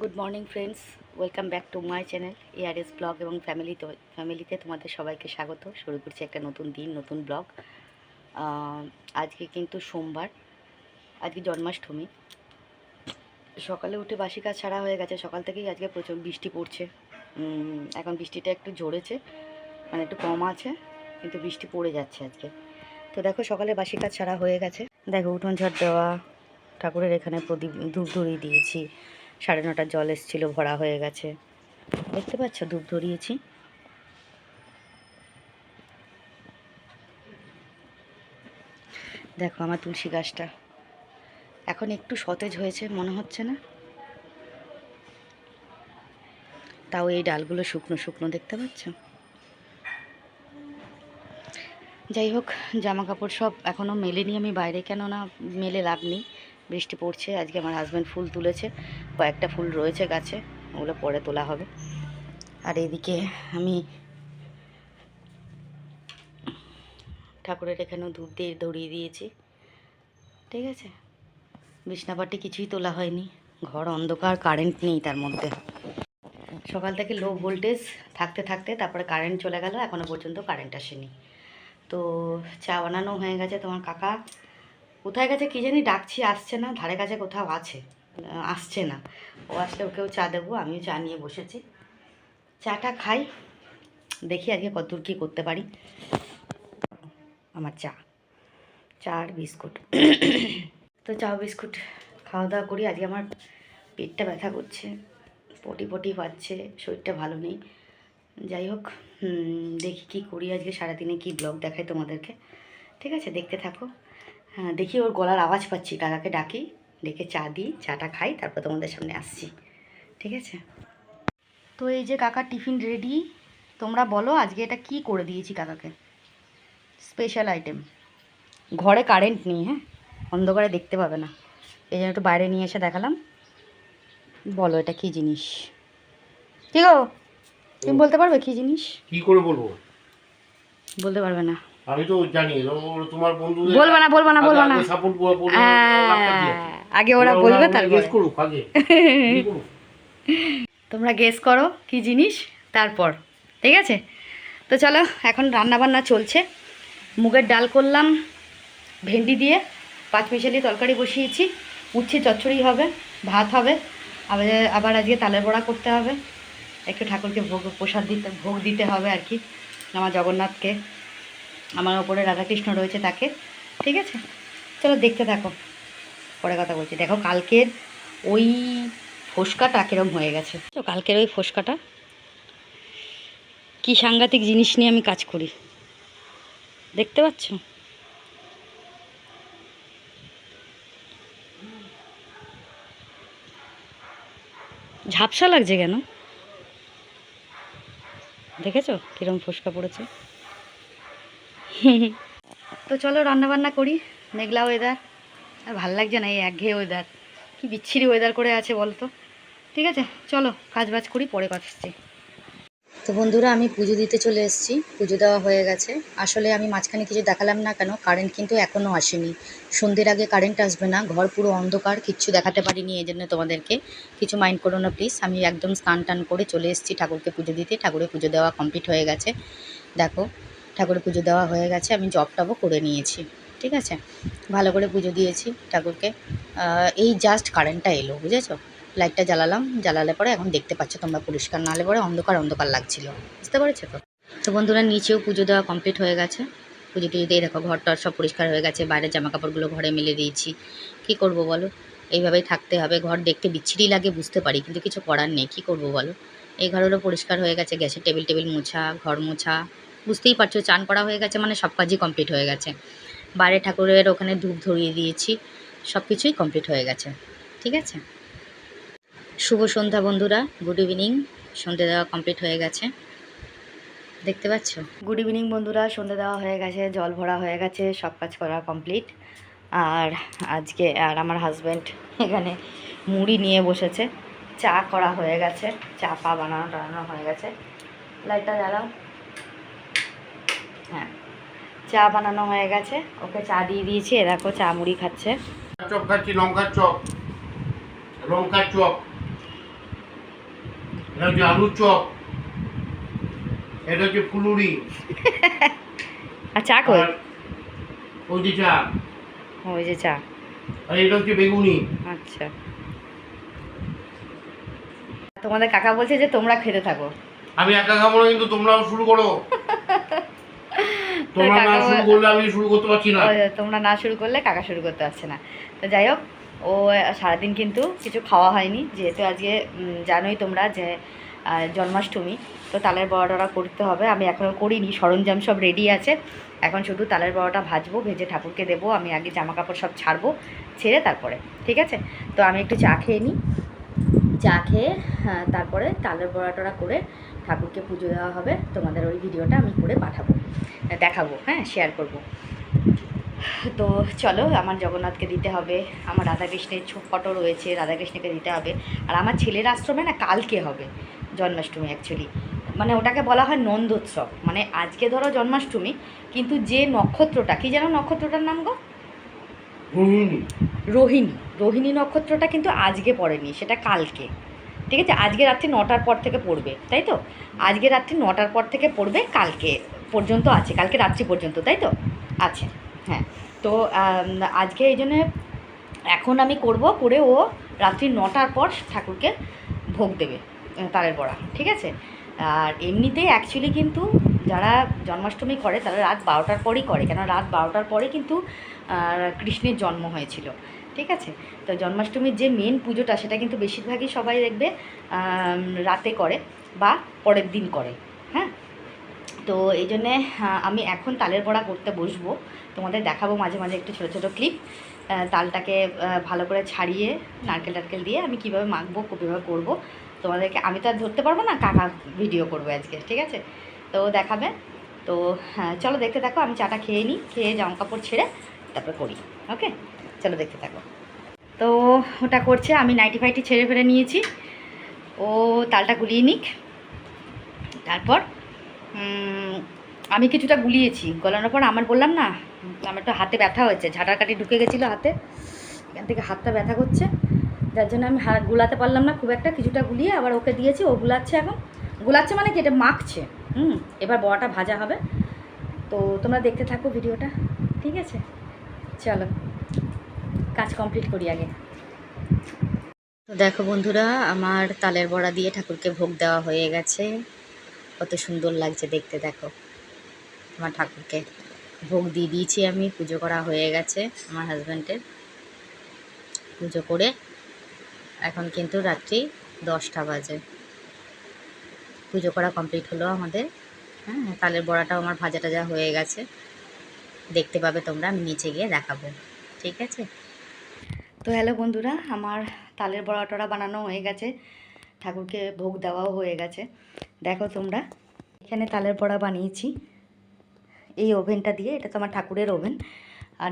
Good morning friends, welcome back to my channel ARS blog এবং ফ্যামিলিতে তোমাদের সবাইকে স্বাগত। শুরু করছি একটা নতুন দিন, নতুন ব্লগ। আজকে কিন্তু সোমবার, আজকে জন্মাষ্টমী। সকালে উঠে বাসি কাজ ছাড়া হয়ে গেছে। সকাল থেকেই আজকে প্রচুর বৃষ্টি পড়ছে। এখন বৃষ্টিটা একটু ঝরেছে, মানে একটু কম আছে, কিন্তু বৃষ্টি পড়ে যাচ্ছে আজকে। তো দেখো, সকালে বাসি কাজ ছাড়া হয়ে গেছে। দেখো, উঠোন ঝাড় দেওয়া, ঠাকুরের এখানে প্রদীপ ধূপ ধরিয়ে দিয়েছি। 9:30 জল এসেছিলো, ভরা হয়ে গেছে। দেখতে পাচ্ছ, ধূপ ধরিয়েছি। দেখো আমার তুলসী গাছটা এখন একটু সতেজ হয়েছে মনে হচ্ছে না? তাও এই ডালগুলো শুকনো শুকনো, দেখতে পাচ্ছ? যাই হোক, জামা কাপড় সব এখনও মেলেনি আমি বাইরে, কেননা মেলে লাভ নেই, বৃষ্টি পড়ছে। আজকে আমার হাজব্যান্ড ফুল তুলেছে, কয়েকটা ফুল রয়েছে গাছে, ওগুলো পরে তোলা হবে। আর এদিকে আমি ঠাকুরের এখানেও ধূপ দিয়ে ধরিয়ে দিয়েছি। ঠিক আছে, বিছনাপাটি কিছুই তোলা হয়নি, ঘর অন্ধকার, কারেন্ট নেই তার মধ্যে। সকাল থেকে লো ভোল্টেজ থাকতে থাকতে তারপরে কারেন্ট চলে গেল, এখনও পর্যন্ত কারেন্ট আসেনি। তো চা বানানো হয়ে গেছে। তোমার কাকা কোথায় গেছে কি জানি, ডাকছি, আসছে না, ধারে কাছে কোথাও আছে, আসছে না। ও আসলে ওকেও চা দেবো, আমিও চা নিয়ে বসেছি। চাটা খাই, দেখি আজকে কতদূর কী করতে পারি। আমার চা আর বিস্কুট। তো চা বিস্কুট খাওয়া দাওয়া করি। আজকে আমার পেটটা ব্যথা করছে, পটি পাচ্ছে, শরীরটা ভালো নেই। যাই হোক, দেখি কি করি আজকে সারাদিনে, কি ব্লগ দেখাই তোমাদেরকে। ঠিক আছে, দেখতে থাকো। হ্যাঁ, দেখি ওর গলার আওয়াজ পাচ্ছি, কাকাকে ডাকি, ডেকে চা দিই, চাটা খাই, তারপর তোমাদের সামনে আসছি। ঠিক আছে, তো এই যে কাকার টিফিন রেডি। তোমরা বলো আজকে এটা কি করে দিয়েছি কাকাকে, স্পেশাল আইটেম। ঘরে কারেন্ট নেই, হ্যাঁ, অন্ধকারে দেখতে পাবে না, এই জন্য একটু বাইরে নিয়ে এসে দেখালাম। বলো এটা কি জিনিস? কি গো, তুমি বলতে পারবে কি জিনিস? কি করে বলবো? বলতে পারবে না? আমি তো জানি তোমার বন্ধু। বলবা না, বলবা না, বলবা না। সাপোর্ট আগে ওরা বলবে, তারপর গেস করুক আগে। তোমরা গেস করো কি জিনিস, তারপর। ঠিক আছে, তো চলো, এখন রান্না বান্না চলছে। মুগের ডাল করলাম ভেন্ডি দিয়ে, 5 মিশালি তরকারি বসিয়েছি, উচ্ছে চচ্চড়ি হবে, ভাত হবে, আবার আজকে তালের বড়া করতে হবে, একটু ঠাকুরকে ভোগ দিতে হবে আর কি, আমার জগন্নাথকে, আমার ওপরে রাধাকৃষ্ণ রয়েছে তাকে। ঠিক আছে, চলো দেখতে থাকো, পরে কথা বলছি। দেখো কালকের ওই ফোসকাটা কীরম হয়ে গেছে, তো কালকের ওই ফোসকাটা কি সাংঘাতিক জিনিস নিয়ে আমি কাজ করি, দেখতে পাচ্ছ? ঝাপসা লাগছে কেন, দেখেছো কীরকম ফোসকা পড়েছে? তো চলো রান্নাবান্না করি। মেঘলা ওয়েদার, আর ভাল লাগছে না, এই একঘেয়ে ওয়েদার, কি বিচ্ছিরি ওয়েদার করে আছে বলো তো। ঠিক আছে, চলো কাজ বাজ করি, পরে কথা আসছি। তো বন্ধুরা, আমি পুজো দিতে চলে এসেছি, পুজো দেওয়া হয়ে গেছে। আসলে আমি মাঝখানে কিছু দেখালাম না কেন, কারেন্ট কিন্তু এখনও আসেনি। সন্ধ্যের আগে কারেন্ট আসবে না, ঘর পুরো অন্ধকার, কিচ্ছু দেখাতে পারিনি, এই জন্য তোমাদেরকে কিছু মাইন্ড করো না প্লিজ। আমি একদম স্নান টান করে চলে এসেছি ঠাকুরকে পুজো দিতে। ঠাকুরের পুজো দেওয়া কমপ্লিট হয়ে গেছে। দেখো, ঠাকুরের পুজো দেওয়া হয়ে গেছে, আমি জপ টপও করে নিয়েছি। ঠিক আছে, ভালো করে পুজো দিয়েছি ঠাকুরকে। এই জাস্ট কারেন্টটা এলো, বুঝেছো? লাইটটা জ্বালালাম, জ্বালালে পরে এখন দেখতে পাচ্ছ তোমরা পরিষ্কার, নাহলে পরে অন্ধকার অন্ধকার লাগছিল, বুঝতে পেরেছো তো? তো বন্ধুরা, নিচেও পুজো দেওয়া কমপ্লিট হয়ে গেছে। পুজো টুজো দিয়ে দেখো ঘর টর সব পরিষ্কার হয়ে গেছে, বাইরের জামা কাপড়গুলো ঘরে মেলে দিয়েছি। কী করবো বলো, এইভাবেই থাকতে হবে। ঘর দেখতে বিচ্ছিরি লাগে বুঝতে পারি, কিন্তু কিছু করার নেই, কী করবো বলো। এই ঘরেরও পরিষ্কার হয়ে গেছে, গ্যাসের টেবিল মোছা, ঘর মোছা, বুঝতেই পারছো, চান করা হয়ে গেছে মানে সব কাজই কমপ্লিট হয়ে গেছে। বাইরে ঠাকুরের ওখানে ধূপ ধরিয়ে দিয়েছি, সব কিছুই কমপ্লিট হয়ে গেছে। ঠিক আছে, শুভ সন্ধ্যা বন্ধুরা, গুড ইভিনিং। সন্ধ্যে দেওয়া কমপ্লিট হয়ে গেছে, দেখতে পাচ্ছ? গুড ইভিনিং বন্ধুরা, সন্ধ্যে দেওয়া হয়ে গেছে, জল ভরা হয়ে গেছে, সব কাজ করা কমপ্লিট। আর আজকে আমার হাজব্যান্ড এখানে মুড়ি নিয়ে বসেছে, চা করা হয়ে গেছে, চা পা বানানো হয়ে গেছে। লাইটটা জ্বালাও। হ্যাঁ, চা বানানো হয়ে গেছে, ওকে চা দিয়ে দিয়েছি, এ দেখো চা মুড়ি খাচ্ছে। চপ খাচ্ছি, লঙ্কার চপ, লঙ্কার চপ। এটা হচ্ছে আলুর চপ, এটা হচ্ছে ফুলুরি, আর চা কই? আর ওই যে চা, ওই যে চা। আর এটা হচ্ছে বেগুনি। আচ্ছা, তোমাদের কাকা বলছে যে তোমরা খেতে থাকো। আমি একা খাবো না, কিন্তু তোমরাও শুরু করো। তো তোমরা না কাকা শুরু করলে আমি শুরু করতে পারছি না। তোমরা না শুরু করলে কাকা শুরু করতে পারছে না। তো যাই হোক, ও সারাদিন কিন্তু কিছু খাওয়া হয়নি, যেহেতু আজকে জানোই তোমরা যে জন্মাষ্টমী, তো তালের বড়াটা করতে হবে। আমি এখনও করিনি, সরঞ্জাম সব রেডি আছে, এখন শুধু তালের বড়াটা ভাজবো, ভেজে ঠাকুরকে দেবো। আমি আগে জামা কাপড় সব ছাড়বো, ছেড়ে তারপরে, ঠিক আছে? তো আমি একটু চা খেয়ে নিই, চা খেয়ে তারপরে তালের বড়াটা করে ঠাকুরকে পুজো দেওয়া হবে। তোমাদের ওই ভিডিওটা আমি করে পাঠাবো, দেখাবো, হ্যাঁ, শেয়ার করব। তো চলো, আমার জগন্নাথকে দিতে হবে, আমার রাধাকৃষ্ণের ফটো রয়েছে, রাধাকৃষ্ণকে দিতে হবে। আর আমার ছেলের আশ্রমে না কালকে হবে জন্মাষ্টমী, অ্যাকচুয়ালি মানে ওটাকে বলা হয় নন্দোৎসব। মানে আজকে ধরো জন্মাষ্টমী, কিন্তু যে নক্ষত্রটা, কী যেন নক্ষত্রটার নাম গো? রোহিণী। রোহিণী। রোহিণী নক্ষত্রটা কিন্তু আজকে পড়েনি, সেটা কালকে, ঠিক আছে? আজকে রাত্রি 9টার পর থেকে পড়বে, তাই তো? আজকে রাত্রি 9টার পর থেকে পড়বে, কালকে পর্যন্ত আছে, কালকে রাত্রি পর্যন্ত, তাই তো? আছে, হ্যাঁ। তো আজকে এই জন্যে এখন আমি করব, করে ও রাত্রি 9টার পর ঠাকুরকে ভোগ দেবে তালের বড়া, ঠিক আছে? আর এমনিতেই অ্যাকচুয়ালি কিন্তু যারা জন্মাষ্টমী করে তারা রাত 12টার পরেই করে, কেন রাত 12টার পরে কিন্তু কৃষ্ণের জন্ম হয়েছিল, ঠিক আছে? তো জন্মাষ্টমীর যে মেন পুজোটা, সেটা কিন্তু বেশিরভাগই সবাই দেখবে রাতে করে বা পরের দিন করে, হ্যাঁ। তো এই জন্যে আমি এখন তালের বড়া করতে বসবো, তোমাদের দেখাবো মাঝে মাঝে একটু ছোটো ছোটো ক্লিপ। তালটাকে ভালো করে ছাড়িয়ে নারকেল টারকেল দিয়ে আমি কীভাবে মাখবো, কীভাবে করবো তোমাদেরকে আমি তো আর ধরতে পারবো না, কাকা ভিডিও করবো আজকে, ঠিক আছে? তো দেখাবে। তো হ্যাঁ, চলো দেখতে থাকো, আমি চাটা খেয়ে নিই, খেয়ে জামা কাপড় ছেড়ে তারপরে করি, ওকে? চলো দেখতে থাকো। তো ওটা করছে, আমি নাইটি ফাইটি ছেড়ে ফেলে নিয়েছি, ও তালটা গুলিয়ে নিক। তারপর আমি কিছুটা গুলিয়েছি, গলানোর পর আমার বললাম না, আমার একটু হাতে ব্যথা হয়েছে, ঝাঁটার কাটি ঢুকে গেছিলো হাতে, এখান থেকে হাতটা ব্যথা করছে, যার জন্য আমি গুলাতে পারলাম না খুব একটা, কিছুটা গুলিয়ে আবার ওকে দিয়েছি, ও গুলাচ্ছে এখন। গুলাচ্ছে মানে কি, এটা মাখছে। এবার বড়াটা ভাজা হবে, তো তোমরা দেখতে থাকো ভিডিওটা, ঠিক আছে? চলো কাজ কমপ্লিট করি আগে। তো দেখো বন্ধুরা, আমার তালের বড়া দিয়ে ঠাকুরকে ভোগ দেওয়া হয়ে গেছে, কত সুন্দর লাগছে দেখতে। দেখো, আমার ঠাকুরকে ভোগ দিয়ে দিয়েছি আমি, পুজো করা হয়ে গেছে আমার হাজব্যান্ডের। পুজো করে এখন কিন্তু রাত্রি 10টা বাজে, পুজো করা কমপ্লিট হলো আমাদের। হ্যাঁ, তালের বড়াটাও আমার ভাজা টাজা হয়ে গেছে, দেখতে পাবে তোমরা, আমি নিচে গিয়ে দেখাবো, ঠিক আছে? তো হ্যালো বন্ধুরা, আমার তালের বড়া টড়া বানানো হয়ে গেছে, ঠাকুরকে ভোগ দেওয়াও হয়ে গেছে। দেখো তোমরা, এখানে তালের বড়া বানিয়েছি এই ওভেনটা দিয়ে, এটা তো আমার ঠাকুরের ওভেন, আর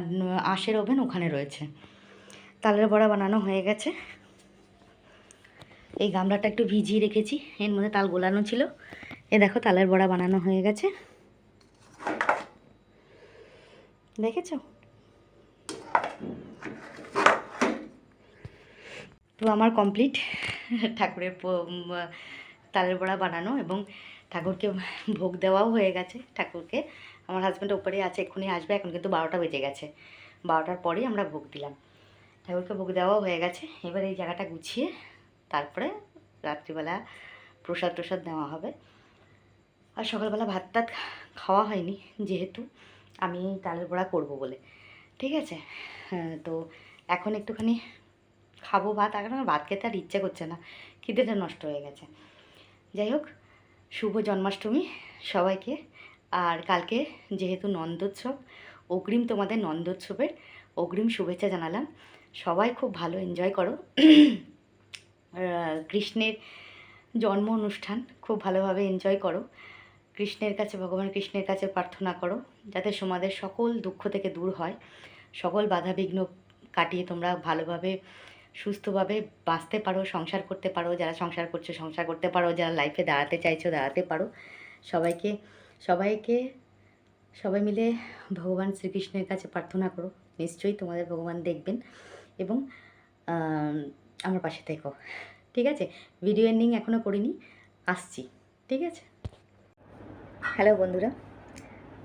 আঁশের ওভেন ওখানে রয়েছে। তালের বড়া বানানো হয়ে গেছে, এই গামলাটা একটু ভিজিয়ে রেখেছি, এর মধ্যে তাল গোলানো ছিল। এ দেখো, তালের বড়া বানানো হয়ে গেছে, দেখেছো? তো আমার কমপ্লিট ঠাকুরের তালের বড়া বানানো, এবং ঠাকুরকে ভোগ দেওয়াও হয়ে গেছে। ঠাকুরকে, আমার হাজব্যান্ড ওপরে আছে, এক্ষুনি আসবে, এখন কিন্তু 12টা বেজে গেছে, 12টার পরেই আমরা ভোগ দিলাম। ঠাকুরকে ভোগ দেওয়াও হয়ে গেছে, এবার এই জায়গাটা গুছিয়ে তারপরে রাত্রিবেলা প্রসাদ টসাদ নেওয়া হবে। আর সকালবেলা ভাত টাত খাওয়া হয়নি, যেহেতু আমি তালের বড়া করবো বলে, ঠিক আছে? হ্যাঁ, তো এখন একটুখানি খাবো ভাত, এখন আমার ভাত খেতে আর ইচ্ছে করছে না, খিদেটা নষ্ট হয়ে গেছে। যাই হোক, শুভ জন্মাষ্টমী সবাইকে। আর কালকে যেহেতু নন্দোৎসব, অগ্রিম তোমাদের নন্দোৎসবের অগ্রিম শুভেচ্ছা জানালাম। সবাই খুব ভালো এনজয় করো, কৃষ্ণের জন্ম অনুষ্ঠান খুব ভালোভাবে এনজয় করো। কৃষ্ণের কাছে, ভগবান কৃষ্ণের কাছে প্রার্থনা করো যাতে তোমাদের সকল দুঃখ থেকে দূর হয়, সকল বাধাবিঘ্ন কাটিয়ে তোমরা ভালোভাবে সুস্থভাবে বাঁচতে পারো, সংসার করতে পারো, যারা সংসার করছো সংসার করতে পারো, যারা লাইফে দাঁড়াতে চাইছো দাঁড়াতে পারো। সবাইকে সবাইকে সবাই মিলে ভগবান শ্রীকৃষ্ণের কাছে প্রার্থনা করো, নিশ্চয়ই তোমাদের ভগবান দেখবেন এবং আমার পাশে থেকো, ঠিক আছে? ভিডিও এন্ডিং এখনও করিনি, আসছি, ঠিক আছে? হ্যালো বন্ধুরা,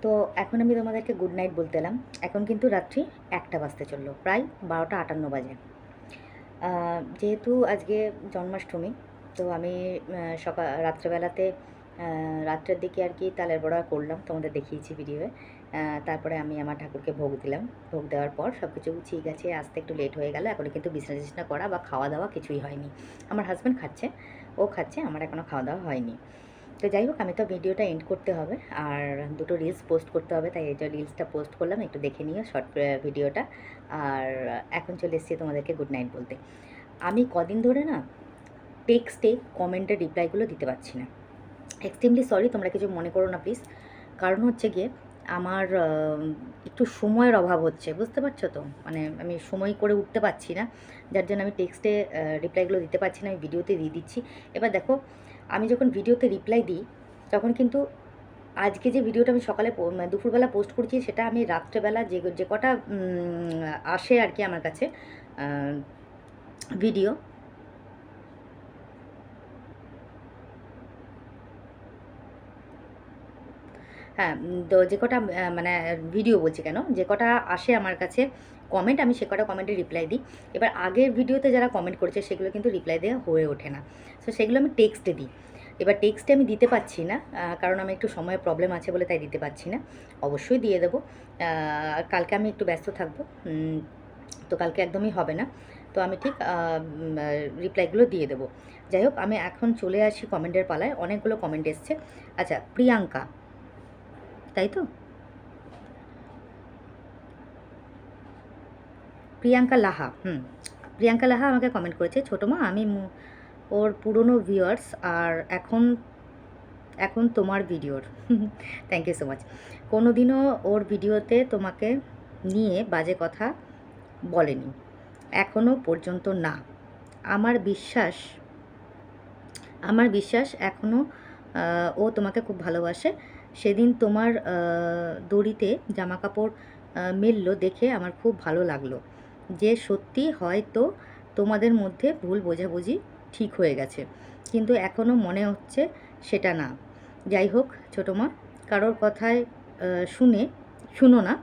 তো এখন আমি তোমাদেরকে গুড নাইট বলতে এলাম। এখন কিন্তু রাত্রি 1টা বাজতে চললো, প্রায় 12টা 58 বাজে। যেহেতু আজকে জন্মাষ্টমী, তো আমি রাত্রেবেলাতে রাত্রের দিকে আর কি তালের বড়া করলাম, তোমাদের দেখিয়েছি ভিডিওয়ে। তারপরে আমি আমার ঠাকুরকে ভোগ দিলাম। ভোগ দেওয়ার পর সব কিছু গুছিয়ে গেছে, আসতে একটু লেট হয়ে গেল। এখনও কিন্তু বিছনা টিছনা করা বা খাওয়া দাওয়া কিছুই হয়নি। আমার হাজব্যান্ড খাচ্ছে, ও খাচ্ছে, আমার এখনও খাওয়া দাওয়া হয়নি। তো যাই হোক, আমি তো ভিডিওটা এন্ড করতে হবে, আর দুটো রিলস পোস্ট করতে হবে, তাই এই যে রিলসটা পোস্ট করলাম, একটু দেখে নিও শর্ট ভিডিওটা। আর এখন চলে এসেছি তোমাদেরকে গুড নাইট বলতে। আমি কদিন ধরে না টেক্সটে কমেন্টের রিপ্লাইগুলো দিতে পারছি না। এক্সট্রিমলি সরি, তোমরা কিছু মনে করো না প্লিজ। কারণ হচ্ছে গিয়ে আমার একটু সময়ের অভাব হচ্ছে, বুঝতে পারছো তো? মানে আমি সময় করে উঠতে পারছি না, যার জন্য আমি টেক্সটে রিপ্লাইগুলো দিতে পারছি না, আমি ভিডিওতে দিয়ে দিচ্ছি। এবার দেখো, আমি যখন ভিডিওতে রিপ্লাই দিই তখন কিন্তু আজকে যে ভিডিওটা আমি সকালে দুপুরবেলা পোস্ট করছি, সেটা আমি রাত্রেবেলা যে কটা আসে আর কি আমার কাছে ভিডিও, হ্যাঁ, তো যে কটা মানে ভিডিও বলছি কেন, যে কটা আসে আমার কাছে কমেন্ট, আমি সে কটা কমেন্টে রিপ্লাই দিই। এবার আগের ভিডিওতে যারা কমেন্ট করেছে সেগুলো কিন্তু রিপ্লাই দেওয়া হয়ে ওঠে না, তো সেগুলো আমি টেক্সটে দিই। এবার টেক্সটে আমি দিতে পারছি না, কারণ আমি একটু সময়ের প্রবলেম আছে বলে তাই দিতে পারছি না। অবশ্যই দিয়ে দেবো, কালকে আমি একটু ব্যস্ত থাকবো, তো কালকে একদমই হবে না। তো আমি ঠিক রিপ্লাইগুলো দিয়ে দেবো। যাই হোক, আমি এখন চলে আসি কমেন্টের পালায়। অনেকগুলো কমেন্ট এসছে। আচ্ছা, প্রিয়াঙ্কা, তাই তো? প্রিয়াঙ্কা লাহা, প্রিয়াঙ্কা লাহা আমাকে কমেন্ট করেছে, ছোটো মা আমি ওর পুরনো ভিউয়ার্স, আর এখন এখন তোমার ভিডিওর থ্যাংক ইউ সো মাচ। কোনো দিনও ওর ভিডিওতে তোমাকে নিয়ে বাজে কথা বলেনি, এখনও পর্যন্ত না। আমার বিশ্বাস আমার বিশ্বাস এখনও ও তোমাকে খুব ভালোবাসে। সেদিন তোমার দড়িতে জামাকাপড় মিলল দেখে আমার খুব ভালো লাগলো, যে সত্যি হয়তো তোমাদের মধ্যে ভুল বোঝাবুঝি ঠিক হয়ে গেছে, কিন্তু এখনও মনে হচ্ছে সেটা না। যাই হোক ছোটো মা, কারোর কথায় শুনো না।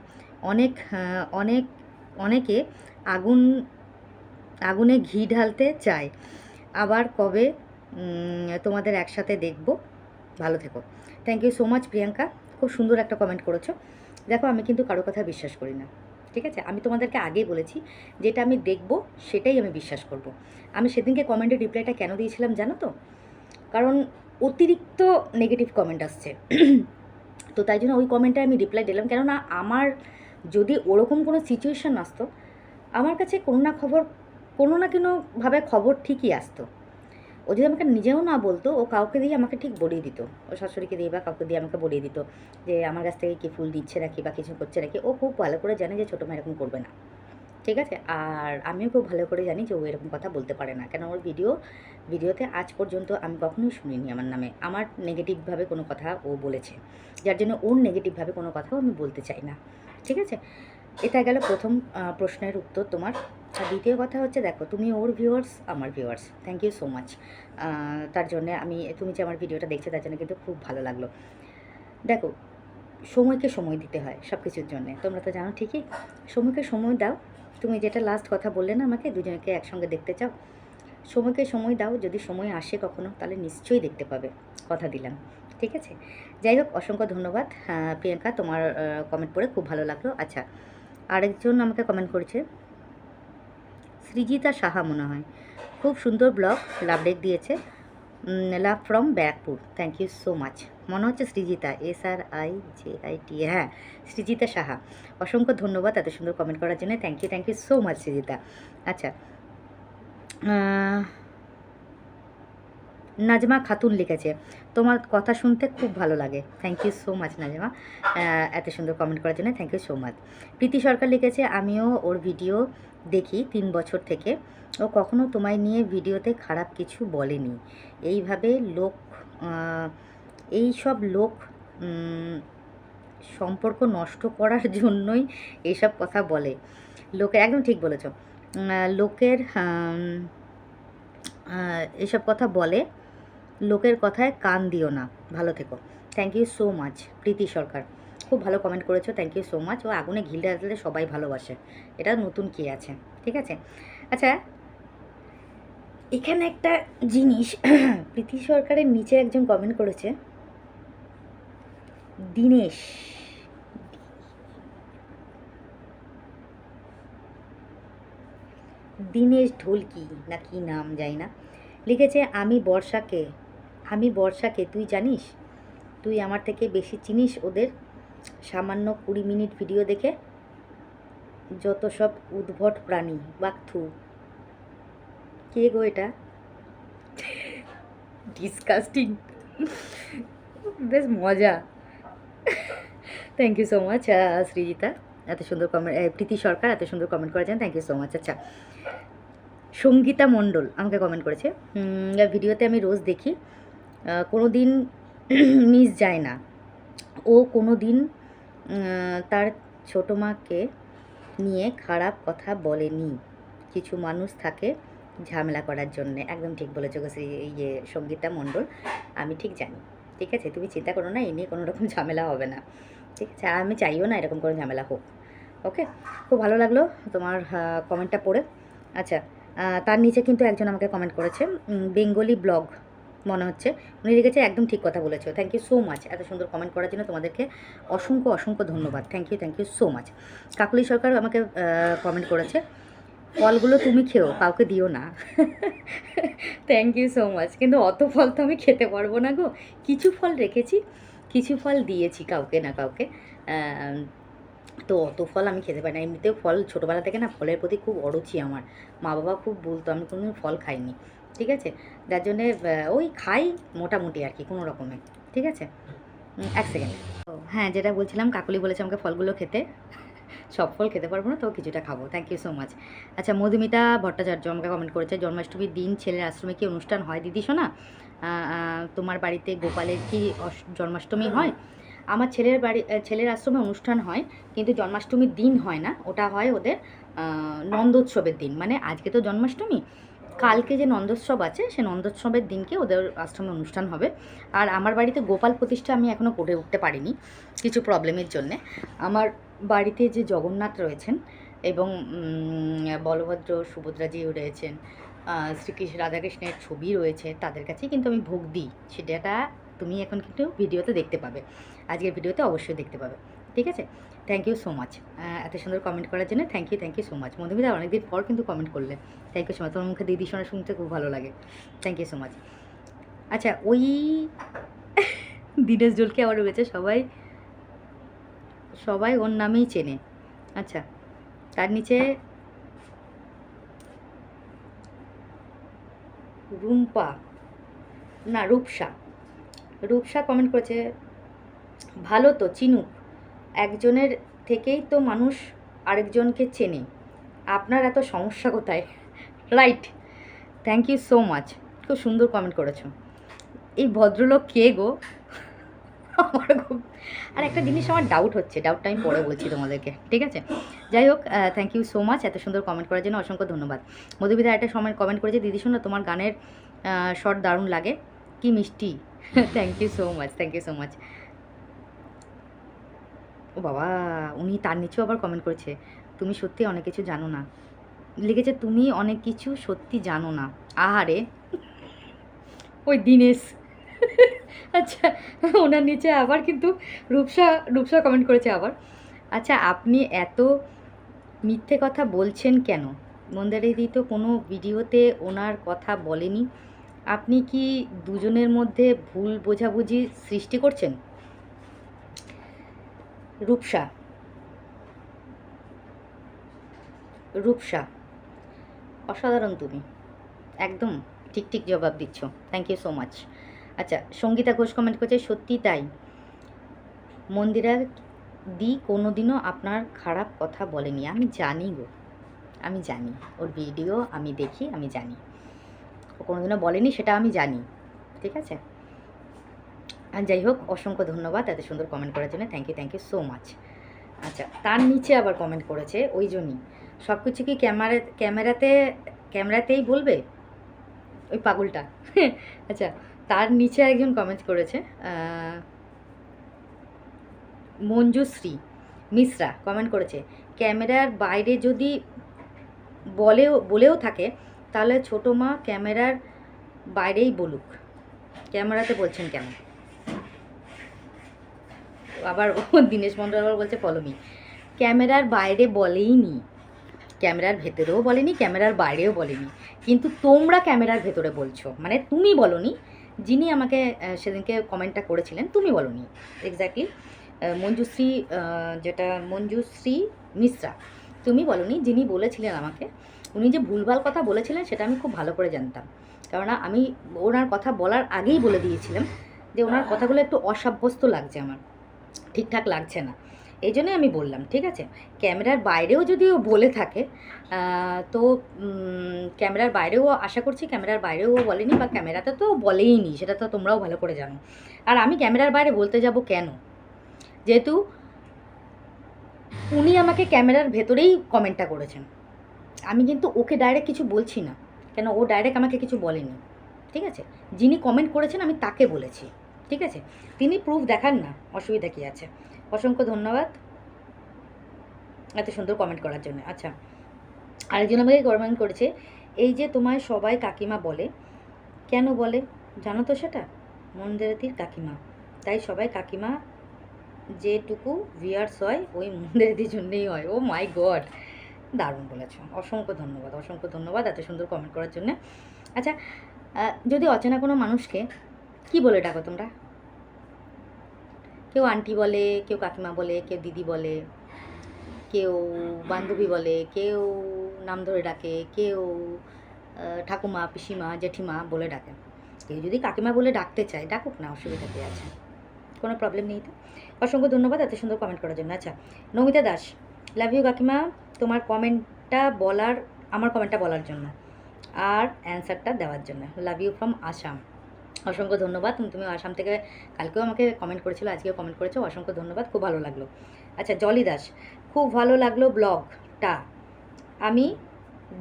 অনেক অনেক অনেকে আগুন আগুনে ঘি ঢালতে চায়, আবার কবে তোমাদের একসাথে দেখব। ভালো থেকো। Thank you so much Priyanka, খুব সুন্দর একটা কমেন্ট করেছো। দেখো, আমি কিন্তু কারো কথা বিশ্বাস করি না, ঠিক আছে? আমি তোমাদেরকে আগেই বলেছি, যেটা আমি দেখব সেটাই আমি বিশ্বাস করব। আমি সেদিনকে কমেন্টের রিপ্লাইটা কেন দিয়েছিলাম জানো তো? কারণ অতিরিক্ত নেগেটিভ কমেন্ট আসছে তো তাই জন্য ওই কমেন্টে আমি রিপ্লাই দিলাম। কেননা আমার যদি ওরকম কোনো সিচুয়েশান আসতো, আমার কাছে কোনো না কোনোভাবে খবর ঠিকই আসতো। ও যদি আমাকে নিজেও না বলতো, ও কাউকে দিয়ে আমাকে ঠিক বলিয়ে দিত, ও শাশুড়িকে দিয়ে বা কাউকে দিয়ে আমাকে বলিয়ে দিত যে আমার কাছ থেকে কি ফুল দিচ্ছে নাকি বা কিছু করছে নাকি। ও খুব ভালো করে জানে যে ছোটো মা এরকম করবে না, ঠিক আছে? আর আমিও খুব ভালো করে জানি যে ও এরকম কথা বলতে পারে না, কেন ওর ভিডিওতে আজ পর্যন্ত আমি কখনোই শুনিনি আমার নামে আমার নেগেটিভভাবে কোনো কথা ও বলেছে, যার জন্য ওর নেগেটিভভাবে কোনো কথাও আমি বলতে চাই না, ঠিক আছে? এটা গেল প্রথম প্রশ্নের উত্তর তোমার। আর দ্বিতীয় কথা হচ্ছে, দেখো, তুমি ওর ভিউয়ার্স, আমার viewers, thank you so much. তার জন্য তুমি যে আমার ভিডিওটা দেখছো তার জন্য কিন্তু খুব ভালো লাগলো। দেখো, সময়কে সময় দিতে হয় সব কিছুর জন্যে, তোমরা তো জানো ঠিকই। সময়কে সময় দাও। তুমি যেটা লাস্ট কথা বললে না আমাকে, দুজনকে একসঙ্গে দেখতে চাও, সময়কে সময় দাও। যদি সময় আসে কখনো, তাহলে নিশ্চয়ই দেখতে পাবে, কথা দিলাম, ঠিক আছে? যাই হোক, অসংখ্য ধন্যবাদ প্রিয়াঙ্কা, তোমার কমেন্ট পড়ে খুব ভালো লাগলো। আচ্ছা, আরেকজন আমাকে কমেন্ট করেছে, সৃজিতা সাহা মনে হয়, খুব সুন্দর ব্লগ, লাভ ডেক দিয়েছে, love from Barrackpore, thank you so much. মনে হচ্ছে সৃজিতা, SRIJIT, হ্যাঁ, সৃজিতা সাহা, অসংখ্য ধন্যবাদ এত সুন্দর কমেন্ট করার জন্য, thank you so much Srijita. আচ্ছা, নাজমা খাতুন লিখেছে, তোমার কথা শুনতে খুব ভালো লাগে, thank you so much Nazma এত সুন্দর কমেন্ট করার জন্য, thank you so much. Priti Sarkar লিখেছে, আমিও ওর ভিডিও দেখি 3 বছর থেকে, ও কখনো তোমায় নিয়ে ভিডিওতে খারাপ কিছু বলেনি। এইভাবে এইসব লোক সম্পর্ক নষ্ট করার জন্যই এইসব কথা বলে। লোকের, একদম ঠিক বলেছ, লোকের এসব কথা বলে লোকের কথায় কান দিও না, ভালো থেকো। Thank you so much Priti সরকার, খুব ভালো কমেন্ট করেছো, থ্যাংক ইউ সো মাচ। ও আগুনে ঘিল ঢালতে সবাই ভালোবাসে, এটা নতুন কি আছে, ঠিক আছে। আচ্ছা, এখানে একটা জিনিস প্রীতি সরকারের নিচে একজন কমেন্ট করেছে, দিনেশ দিনেশ ঢোলকি না কি নাম যাই না, লিখেছে আমি বর্ষাকে তুই জানিস, তুই আমার থেকে বেশি চিনিস ওদের, সামান্য 20 মিনিট ভিডিও দেখে যত সব উদ্ভট প্রাণী বাকথু। কে গো এটা, ডিসকাস্টিং, বেশ মজা। Thank you so much Srijita, এত সুন্দর কমেন্ট, প্রীতি সরকার এত সুন্দর কমেন্ট করেছেন, থ্যাংক ইউ সো মাচ। আচ্ছা, সঙ্গীতা মণ্ডল আমাকে কমেন্ট করেছে, ভিডিওতে আমি রোজ দেখি, কোনো দিন মিস যায় না, ও কোনো দিন তার ছোটো মাকে নিয়ে খারাপ কথা বলেনি, কিছু মানুষ থাকে ঝামেলা করার জন্যে। একদম ঠিক বলেছো গো ইয়ে সঙ্গীতা মণ্ডল, আমি ঠিক জানি, ঠিক আছে, তুমি চিন্তা করো না, এই নিয়ে কোনো রকম ঝামেলা হবে না, ঠিক আছে, আর আমি চাইও না এরকম কোনো ঝামেলা হোক। ওকে, খুব ভালো লাগলো তোমার কমেন্টটা পড়ে। আচ্ছা, তার নিচে কিন্তু একজন আমাকে কমেন্ট করেছে, বেঙ্গলি ব্লগ মনে হচ্ছে, উনি লিখেছে একদম ঠিক কথা বলেছো, থ্যাংক ইউ সো মাচ, এত সুন্দর কমেন্ট করার জন্য তোমাদেরকে অসংখ্য অসংখ্য ধন্যবাদ, thank you so much. Kakuli Sarkar আমাকে কমেন্ট করেছে, ফলগুলো তুমি খেও, কাউকে দিও না। থ্যাংক ইউ সো মাচ, কিন্তু অত ফল তো আমি খেতে পারবো না গো, কিছু ফল রেখেছি, কিছু ফল দিয়েছি কাউকে না কাউকে, তো অত ফল আমি খেতে পারি না, এমনিতেও ফল ছোটোবেলা থেকে না ফলের প্রতি খুব অরুচি আমার, মা বাবা খুব বলতো, আমি কোনোদিন ফল খাইনি, ঠিক আছে, যার জন্যে ওই খাই মোটামুটি আর কি কোনো রকমে, ঠিক আছে। এক সেকেন্ড, হ্যাঁ যেটা বলছিলাম, কাকলি বলেছে আমাকে ফলগুলো খেতে, সব ফল খেতে পারবো না তো কিছুটা খাবো, থ্যাংক ইউ সো মাচ। আচ্ছা, মধুমিতা ভট্টাচার্য আমাকে কমেন্ট করেছে, জন্মাষ্টমীর দিন ছেলের আশ্রমে কি অনুষ্ঠান হয় দিদি শোনা, তোমার বাড়িতে গোপালের কি জন্মাষ্টমী হয়? আমার ছেলের আশ্রমে অনুষ্ঠান হয়, কিন্তু জন্মাষ্টমীর দিন হয় না, ওটা হয় ওদের নন্দোৎসবের দিন, মানে আজকে তো জন্মাষ্টমী, কালকে যে নন্দোৎসব আছে সে নন্দোৎসবের দিনকে ওদের আশ্রমে অনুষ্ঠান হবে। আর আমার বাড়িতে গোপাল প্রতিষ্ঠা আমি এখনও করে উঠতে পারিনি কিছু প্রবলেমের জন্যে। আমার বাড়িতে যে জগন্নাথ রয়েছেন এবং বলভদ্র সুভদ্রাজিও রয়েছেন, শ্রীকৃষ্ণ রাধাকৃষ্ণের ছবি রয়েছে, তাদের কাছেই কিন্তু আমি ভোগ দিই, সেটা তুমি এখন কিন্তু ভিডিওতে দেখতে পাবে, আজকের ভিডিওতে অবশ্যই দেখতে পাবে, ঠিক আছে। থ্যাংক ইউ সো মাচ এত সুন্দর কমেন্ট করার জন্য, thank you so much. Madhumita অনেকদিন পর কিন্তু কমেন্ট করলে, থ্যাংক ইউ সো মাচ, তোমার মুখে দিদি শোনা শুনতে খুব ভালো লাগে, থ্যাংক ইউ সো মাচ। আচ্ছা, ওই দিনেশ জলকে আবার রয়েছে, সবাই ওর নামেই চেনে। আচ্ছা, তার নিচে রূপসা কমেন্ট করেছে, ভালো তো চিনুক, একজনের থেকেই তো মানুষ আরেকজনকে চেনে, আপনার এত সমস্যা কোথায়? Right, thank you so much, খুব সুন্দর কমেন্ট করেছো। এই ভদ্রলোক কে গো? আমার খুব, আর একটা জিনিস আমার ডাউট হচ্ছে, ডাউটটা আমি পরে বলছি তোমাদেরকে, ঠিক আছে। যাই হোক, থ্যাংক ইউ সো মাচ, এত সুন্দর কমেন্ট করার জন্য অসংখ্য ধন্যবাদ। মধুবিধা একটা সময় কমেন্ট করেছে, দিদি শোনো তোমার গানের শট দারুণ লাগে, কি মিষ্টি। Thank you so much. ও বাবা, উনি তার নিচেও আবার কমেন্ট করেছে, তুমি সত্যি অনেক কিছু জানো না, লিখেছে তুমি অনেক কিছু সত্যি জানো না, আহারে ওই দিনেশ। আচ্ছা, ওনার নিচে আবার কিন্তু রূপসা কমেন্ট করেছে আবার, আচ্ছা আপনি এত মিথ্যে কথা বলছেন কেন, মন্দারিদি তো কোনো ভিডিওতে ওনার কথা বলেনি, আপনি কি দুজনের মধ্যে ভুল বোঝাবুঝি সৃষ্টি করছেন? রূপসা অসাধারণ, তুমি একদম ঠিক জবাব দিচ্ছ, থ্যাংক ইউ সো মাচ। আচ্ছা, সঙ্গীতা ঘোষ কমেন্ট করছে, সত্যি তাই, মন্দিরা দি কোনোদিনও আপনার খারাপ কথা বলেনি, আমি জানি গো, আমি জানি, ওর ভিডিও আমি দেখি, আমি জানি ও কোনোদিনও বলেনি, সেটা আমি জানি, ঠিক আছে। আর যাই হোক, অসংখ্য ধন্যবাদ এত সুন্দর কমেন্ট করার জন্য, থ্যাংক ইউ সো মাচ। আচ্ছা, তার নিচে আবার কমেন্ট করেছে, ওই জন্যই সব কিছু কি ক্যামেরাতেই বলবে? ওই পাগলটা। আচ্ছা, তার নিচে একজন কমেন্ট করেছে, মঞ্জুশ্রী মিশ্রা কমেন্ট করেছে, ক্যামেরার বাইরে যদি বলেও থাকে তাহলে ছোটো মা ক্যামেরার বাইরেই বলুক, ক্যামেরাতে বলছেন কেন? আবার ও দীনেশ মন্ডল আবার বলছে ফলোমি, ক্যামেরার বাইরে বলেই নি, ক্যামেরার ভেতরেও বলেনি, ক্যামেরার বাইরেও বলেনি, কিন্তু তোমরা ক্যামেরার ভেতরে বলছো, মানে তুমি বলনি, যিনি আমাকে সেদিনকে কমেন্টটা করেছিলেন তুমি বলনি এক্স্যাক্টলি, মঞ্জুশ্রী, যেটা মঞ্জুশ্রী মিশ্রা, তুমি বলনি, যিনি বলেছিলেন আমাকে, উনি যে ভুলভাল কথা বলেছিলেন সেটা আমি খুব ভালো করে জানতাম, কেননা আমি ওনার কথা বলার আগেই বলে দিয়েছিলাম যে ওনার কথাগুলো একটু অসাব্যস্ত লাগছে, আমার ঠিকঠাক লাগছে না, এই জন্যই আমি বললাম, ঠিক আছে? ক্যামেরার বাইরেও যদিও বলে থাকে, তো ক্যামেরার বাইরেও আশা করছি ক্যামেরার বাইরেও বলেনি, বা ক্যামেরাতে তো বলেই নি, সেটা তো তোমরাও ভালো করে জানো। আর আমি ক্যামেরার বাইরে বলতে যাব কেন? যেহেতু উনি আমাকে ক্যামেরার ভেতরেই কমেন্টটা করেছেন, আমি কিন্তু ওকে ডাইরেক্ট কিছু বলছি না, কেন ও ডাইরেক্ট আমাকে কিছু বলেনি, ঠিক আছে? যিনি কমেন্ট করেছেন আমি তাকে বলেছি, ঠিক আছে? তিনি প্রুফ দেখান না, অসুবিধা কী আছে? অসংখ্য ধন্যবাদ এত সুন্দর কমেন্ট করার জন্য। আচ্ছা, আরেকজন আমাকে কমেন্ট করেছে, এই যে তোমায় সবাই কাকিমা বলে, কেন বলে জানো তো সেটা? মন্দিরাতির কাকিমা, তাই সবাই কাকিমা, যেটুকু ভিয়ার্স হয় ওই মন্দিরাতির জন্যেই হয়। ও মাই গড, দারুণ বলেছ, অসংখ্য ধন্যবাদ, অসংখ্য ধন্যবাদ এত সুন্দর কমেন্ট করার জন্য। আচ্ছা, যদি অচেনা কোনো মানুষকে কি বলে ডাকো তোমরা? কেউ আন্টি বলে, কেউ কাকিমা বলে, কেউ দিদি বলে, কেউ বান্ধবী বলে, কেউ নাম ধরে ডাকে, কেউ ঠাকুমা, পিসিমা, জেঠিমা বলে ডাকে। কেউ যদি কাকিমা বলে ডাকতে চায় ডাকুক না, অসুবিধা কী আছে? কোনো প্রবলেম নেই তো। অসংখ্য ধন্যবাদ এত সুন্দর কমেন্ট করার জন্য। আচ্ছা, নমিতা দাস, লাভ ইউ কাকিমা, তোমার আমার কমেন্টটা বলার জন্য আর অ্যান্সারটা দেওয়ার জন্য। Love you from Assam. অসংখ্য ধন্যবাদ। তুমি আসাম থেকে কালকেও আমাকে কমেন্ট করেছিল, আজকেও কমেন্ট করেছো, অসংখ্য ধন্যবাদ, খুব ভালো লাগলো। আচ্ছা, জলি দাস, খুব ভালো লাগলো ব্লগটা, আমি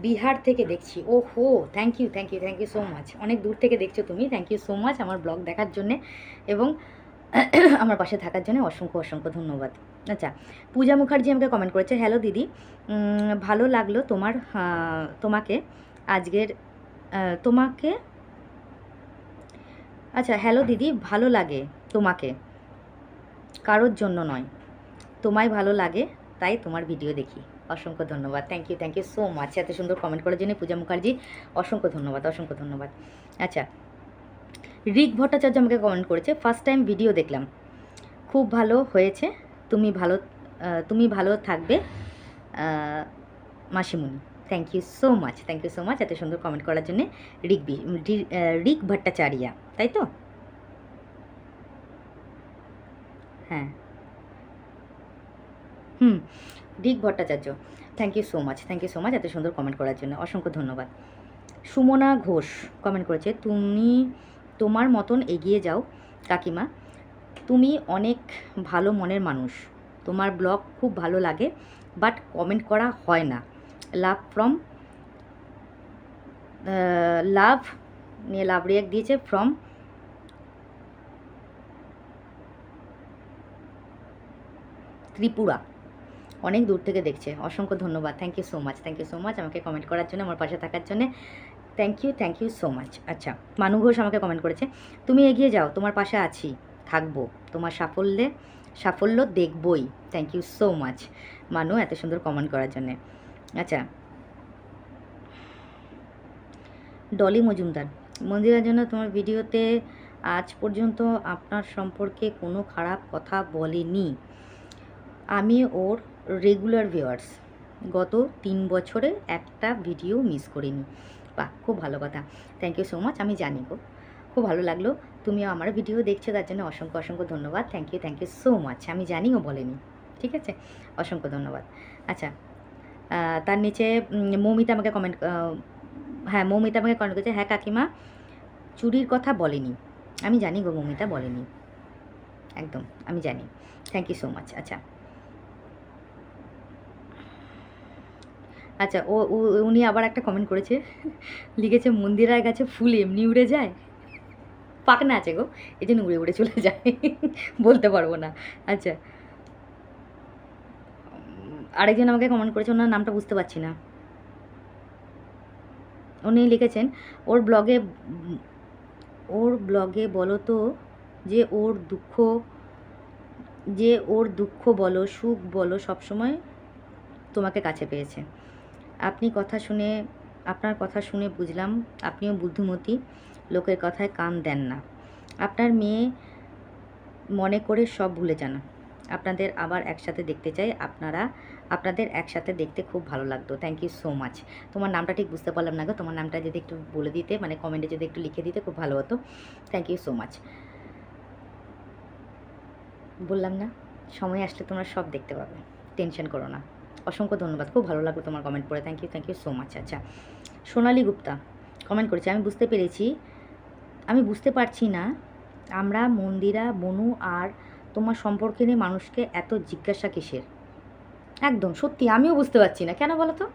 বিহার থেকে দেখছি। ও হো, thank you thank you thank you so much, অনেক দূর থেকে দেখছো তুমি, থ্যাংক ইউ সো মাচ আমার ব্লগ দেখার জন্যে এবং আমার পাশে থাকার জন্য অসংখ্য অসংখ্য ধন্যবাদ। আচ্ছা, পূজা মুখার্জি আমাকে কমেন্ট করেছে, হ্যালো দিদি, ভালো লাগলো তোমাকে আজকের তোমাকে, আচ্ছা হ্যালো দিদি, ভালো লাগে তোমাকে, কারোর জন্য নয়, তোমায় ভালো লাগে তাই তোমার ভিডিও দেখি। অসংখ্য ধন্যবাদ, থ্যাংক ইউ সো মাচ এত সুন্দর কমেন্ট করার জন্য পূজা মুখার্জি, অসংখ্য ধন্যবাদ, অসংখ্য ধন্যবাদ। আচ্ছা, রিক ভট্টাচার্য আমাকে কমেন্ট করেছে, ফার্স্ট টাইম ভিডিও দেখলাম, খুব ভালো হয়েছে, তুমি ভালো থাকবে মাসিমণি। থ্যাংক ইউ সো মাচ এত সুন্দর কমেন্ট করার জন্যে রিক ভট্টাচার্য, তাই তো? হ্যাঁ, Rik Bhattacharya, thank you so much এত সুন্দর কমেন্ট করার জন্য, অসংখ্য ধন্যবাদ। সুমনা ঘোষ কমেন্ট করেছে, তোমার মতন এগিয়ে যাও কাকিমা, তুমি অনেক ভালো মনের মানুষ, তোমার ব্লগ খুব ভালো লাগে, বাট কমেন্ট করা হয় না, লাভ ফ্রম লাভ নিয়ে লাভ রিয়াক্ট দিয়েছে ফ্রম ত্রিপুরা, অনেক দূর থেকে দেখছে, অসংখ্য ধন্যবাদ, থ্যাংক ইউ সো মাচ আমাকে কমেন্ট করার জন্য, আমার পাশে থাকার জন্য, থ্যাংক ইউ সো মাচ। আচ্ছা, মানু ঘোষ আমাকে কমেন্ট করেছে, তুমি এগিয়ে যাও, তোমার পাশে আছি, থাকবো, তোমার সাফল্য দেখবই। থ্যাংক ইউ সো মাচ মানু এত সুন্দর কমেন্ট করার জন্যে। আচ্ছা, ডলি মজুমদার, মন্দিরার জন্য তোমার ভিডিওতে আজ পর্যন্ত আপনার সম্পর্কে কোনো খারাপ কথা বলেনি, আমি ওর রেগুলার ভিউয়ার্স, গত 3 বছরে একটা ভিডিও মিস করিনি। বাহ, খুব ভালো কথা, থ্যাংক ইউ সো মাচ, আমি জানি গো, খুব ভালো লাগলো, তুমিও আমার ভিডিও দেখছো, তার জন্য অসংখ্য ধন্যবাদ, থ্যাংক ইউ সো মাচ, আমি জানিও বলেনি, ঠিক আছে, অসংখ্য ধন্যবাদ। আচ্ছা, তার নিচে মৌমিতা আমাকে কমেন্ট, মৌমিতা আমাকে কমেন্ট করেছে, হ্যাঁ কাকিমা চুরির কথা বলেনি, আমি জানি গো মৌমিতা বলেনি, একদম আমি জানি, থ্যাংক ইউ সো মাচ। আচ্ছা, আচ্ছা উনি আবার একটা কমেন্ট করেছে, লিখেছে মন্দিরার গাছে ফুল এমনি উড়ে যায়, পাখনা আছে গো, এই জন্য উড়ে উড়ে চলে যায়। বলতে পারবো না। আচ্ছা, আরেকজন আমাকে কমেন্ট করেছে, ওনার নামটা বুঝতে পারছি না। উনি লিখেছেন ওর ব্লগে বলো তো যে ওর দুঃখ বলো সুখ বলো সবসময় তোমাকে কাছে পেয়েছে। আপনার কথা শুনে বুঝলাম আপনিও বুদ্ধিমতী, লোকের কথায় কান দেন না। আপনার মেয়ে মনে করে সব ভুলে যান। আপনাদের আবার একসাথে দেখতে চাই, আপনাদের একসাথে দেখতে খুব ভালো লাগতো। Thank you so much. তোমার নামটা ঠিক বুঝতে পারলাম না গো, তোমার নামটা যদি একটু বলে দিতে, মানে কমেন্টে যদি একটু লিখে দিতে খুব ভালো হতো। Thank you so much. বললাম না, সময় আসলে তোমরা সব দেখতে পাবে, টেনশন করো না। অসংখ্য ধন্যবাদ, খুব ভালো লাগলো তোমার কমেন্ট পড়ে। Thank you so much. আচ্ছা, সোনালী গুপ্তা কমেন্ট করেছে, আমি বুঝতে পারছি না আমরা মন্দিরা, বনু আর তোমার সম্পর্কে নিয়ে মানুষকে এত জিজ্ঞাসা কিসের। একদম সত্যি, আমিও বুঝতে পারছি না কেন বলো তো।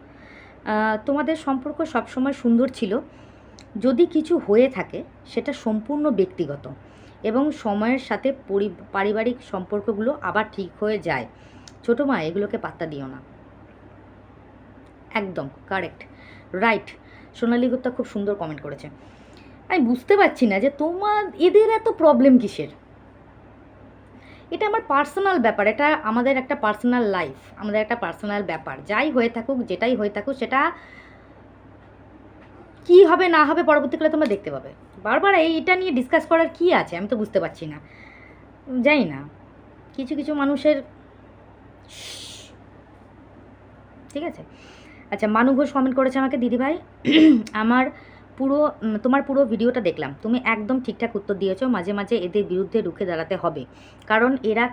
তোমাদের সম্পর্ক সবসময় সুন্দর ছিল, যদি কিছু হয়ে থাকে সেটা সম্পূর্ণ ব্যক্তিগত এবং সময়ের সাথে পারিবারিক সম্পর্কগুলো আবার ঠিক হয়ে যায়। ছোটো মা, এগুলোকে পাত্তা দিও না। একদম কারেক্ট, রাইট। সোনালী গুপ্তা খুব সুন্দর কমেন্ট করেছে। আমি বুঝতে পারছি না যে এদের এত প্রবলেম কিসের। এটা আমার পার্সোনাল ব্যাপার, এটা আমাদের একটা পার্সোনাল লাইফ, আমাদের একটা পার্সোনাল ব্যাপার। যাই হয়ে থাকুক, যেটাই হয়ে থাকুক, সেটা কী হবে না হবে পরবর্তীকালে তোমরা দেখতে পাবে। বারবার এইটা নিয়ে ডিসকাস করার কী আছে, আমি তো বুঝতে পারছি না। জানি না, কিছু কিছু মানুষের, ঠিক আছে। আচ্ছা, মানু ঘোষ কমেন্ট করেছে আমাকে, দিদিভাই তোমার পুরো ভিডিওটা দেখলাম, তুমি একদম ঠিকঠাক উত্তর দিয়েছো। মাঝে মাঝে এদের বিরুদ্ধে রুখে দাঁড়াতে হবে, কারণ এরা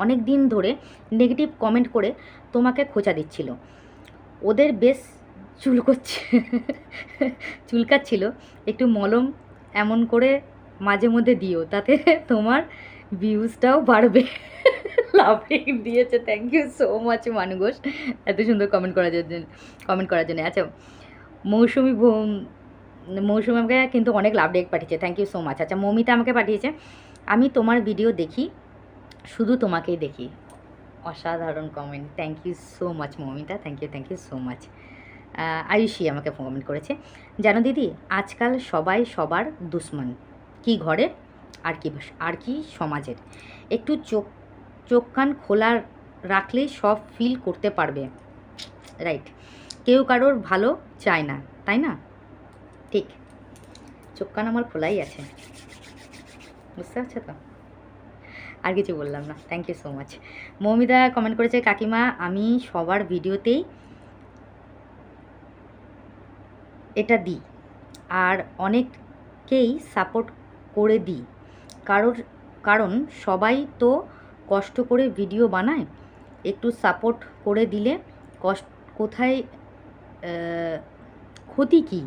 অনেক দিন ধরে নেগেটিভ কমেন্ট করে তোমাকে খোঁচা দিচ্ছিল। ওদের বেশ চুলকাচ্ছিল, একটু মলম এমন করে মাঝে মধ্যে দিও, তাতে তোমার ভিউজটাও বাড়বে। লাভিং দিয়েছে। Thank you so much Manu Ghosh, এত সুন্দর কমেন্ট করার জন্য। আচ্ছা, মৌসুমি আমাকে কিন্তু অনেক লাভ ডেক পাঠিয়েছে। Thank you so much. আচ্ছা, মৌমিতা আমাকে পাঠিয়েছে, আমি তোমার ভিডিও দেখি, শুধু তোমাকেই দেখি। অসাধারণ comment, thank you so much Moumita, thank you so much. Ayushi আমাকে কমেন্ট করেছে, জানো দিদি, আজকাল সবাই সবার দুশ্মন, কি ঘরের আর কি সমাজের। একটু চোখ কান খোলা রাখলেই সব ফিল করতে পারবে। রাইট, কেউ কারোর ভালো চায় না, তাই না? ঠিক, চোখ কান আমার খোলাই আছে, বুঝতে পারছো তো। আর কিছু বললাম না। Thank you so much. Moumita comment করেছে, কাকিমা আমি সবার ভিডিওতেই এটা দিই আর অনেককেই সাপোর্ট করে দিই, কারণ সবাই তো কষ্ট করে ভিডিও বানায়, একটু সাপোর্ট করে দিলে কোথায় ক্ষতি কী,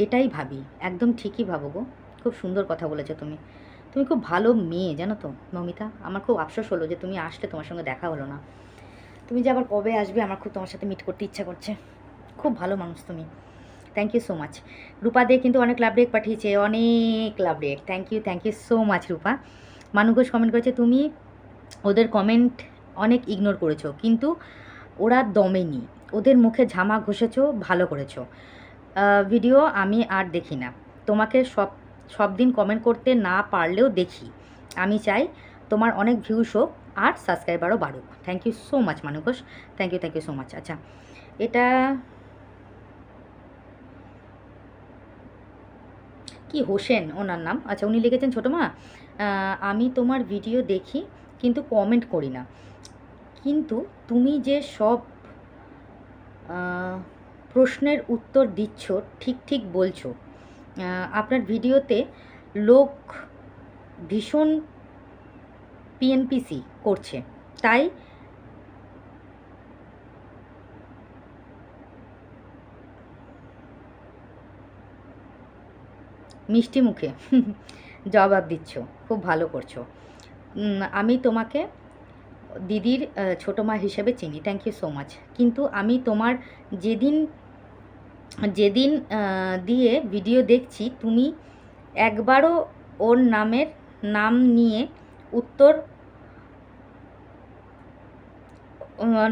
এটাই ভাবি। একদম ঠিকই ভাবো গো, খুব সুন্দর কথা বলেছো তুমি খুব ভালো মেয়ে, জানো তো মৌমিতা। আমার খুব আফসোস হলো যে তুমি আসলে তোমার সঙ্গে দেখা হলো না। তুমি যে আবার কবে আসবে, আমার খুব তোমার সাথে মিট করতে ইচ্ছা করছে। খুব ভালো মানুষ তুমি। Thank you so much. Rupa De কিন্তু অনেক লাভ রেক পাঠিয়েছে, অনেক love react. Thank you so much Rupa. Manu Ghosh comment করেছে, তুমি ওদের কমেন্ট অনেক ইগনোর করেছো, কিন্তু ওরা দমেনি, ওদের মুখে ঝামা ঘষেছো, ভালো করেছো। ভিডিও আমি আর দেখি না, তোমাকে সব দিন কমেন্ট করতে না পারলেও দেখি। আমি চাই তোমার অনেক ভিউস হোক আর সাবস্ক্রাইবারও বাড়ুক। Thank you so much Manu Ghosh, thank you so much. আচ্ছা, এটা কি হোসেন ওনার নাম। আচ্ছা, উনি লিখেছেন, ছোটো মা আমি তোমার ভিডিও দেখি কিন্তু কমেন্ট করি না, কিন্তু তুমি যে সব প্রশ্নের উত্তর দিচ্ছ, ঠিক বলছো। আপনার ভিডিওতে লোক ভীষণ পিএনপিসি করছে, তাই মিষ্টি মুখে জবাব দিচ্ছ, খুব ভালো করছো। আমি তোমাকে দিদির ছোটো মা হিসেবে চিনি, থ্যাংক ইউ সো মাচ। কিন্তু আমি তোমার যেদিন যেদিন দিয়ে ভিডিও দেখছি, তুমি একবারও ওর নাম নিয়ে উত্তর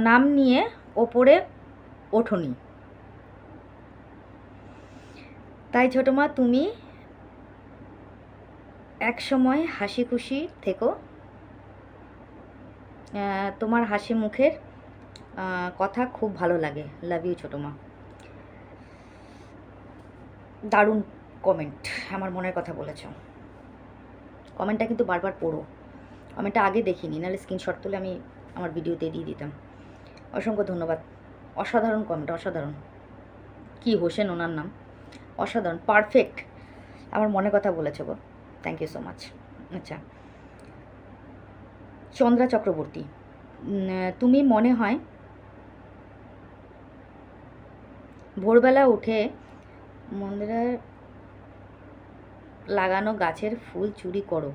নাম নিয়ে ওপরে ওঠোনি। তাই ছোটো মা, তুমি এক সময় হাসি খুশি থেকো। তোমার হাসি মুখের কথা খুব ভালো লাগে। লাভ ইউ ছোটো মা। দারুণ কমেন্ট, আমার মনের কথা বলেছ। কমেন্টটা কিন্তু বারবার পড়ো, কমেন্টটা আগে দেখিনি, নাহলে স্ক্রিনশট তুলে আমি আমার ভিডিওতে দিয়ে দিতাম। অসংখ্য ধন্যবাদ, অসাধারণ কমেন্ট, অসাধারণ। কি হোসেন ওনার নাম, অসাধারণ, পারফেক্ট, আমার মনের কথা বলেছো গো, থ্যাংক ইউ সো মাচ। আচ্ছা, চন্দ্রা চক্রবর্তী, তুমি মনে হয় ভোরবেলা উঠে মন্দিরে লাগানো গাছের ফুল চুরি করো,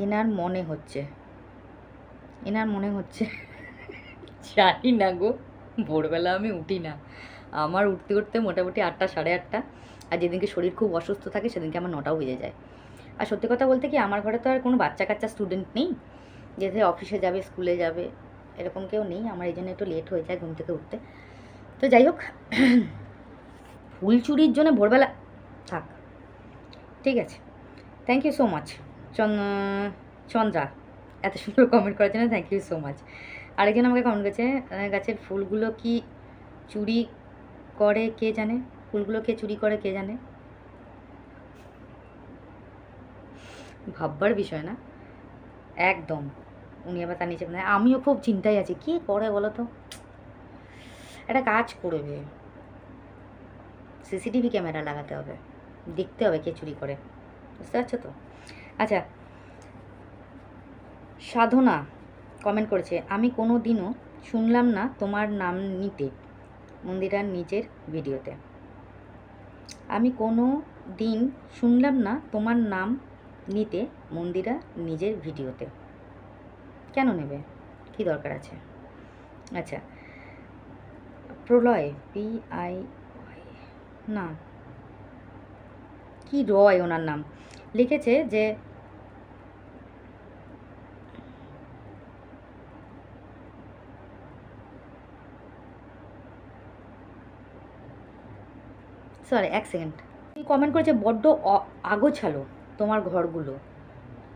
এনার মনে হচ্ছে জানি না গো, ভোরবেলা আমি উঠি না, আমার উঠতে উঠতে মোটামুটি 8টা, 8:30, আর যেদিনকে শরীর খুব অসুস্থ থাকে সেদিনকে আমার 9টাও বেজে যায়। আর সত্যি কথা বলতে কি, আমার ঘরে তো আর কোনো বাচ্চা কাচ্চা স্টুডেন্ট নেই যে অফিসে যাবে, স্কুলে যাবে, এরকম কেউ নেই। আমার এই জন্য একটু লেট হয়ে যায় ঘুম থেকে উঠতে। তো যাই হোক, ফুল চুরির জন্য ভোরবেলা থাক, ঠিক আছে। Thank you so much Chandra, এত সুন্দর কমেন্ট করার জন্য থ্যাংক ইউ সো মাচ। আরেকজন আমাকে কমেন্ট করেছে, গাছের ফুলগুলো কি চুরি করে কে জানে, ফুলগুলো কে চুরি করে কে জানে। ভাববার বিষয় না একদম। উনি আবার তার নিচে, আমিও খুব চিন্তায় আছি, কী করে বলো তো। একটা কাজ করবে, সিসিটিভি ক্যামেরা লাগাতে হবে, দেখতে হবে কে চুরি করে, বুঝতে পারছো তো। আচ্ছা, সাধনা কমেন্ট করেছে, আমি কোনো দিনও শুনলাম না তোমার নাম নিতে মন্দিরার নিজের ভিডিওতে। আমি কোনো দিন শুনলাম না তোমার নাম নিতে মন্দিরা নিজের ভিডিওতে। কেন নেবে, কি দরকার আছে? আচ্ছা, প্রলয় PI না কি রয় ওনার নাম, লিখেছে যে সরি, এক সেকেন্ড, কমেন্ট করেছে বড্ড আগোছালো তোমার ঘরগুলো,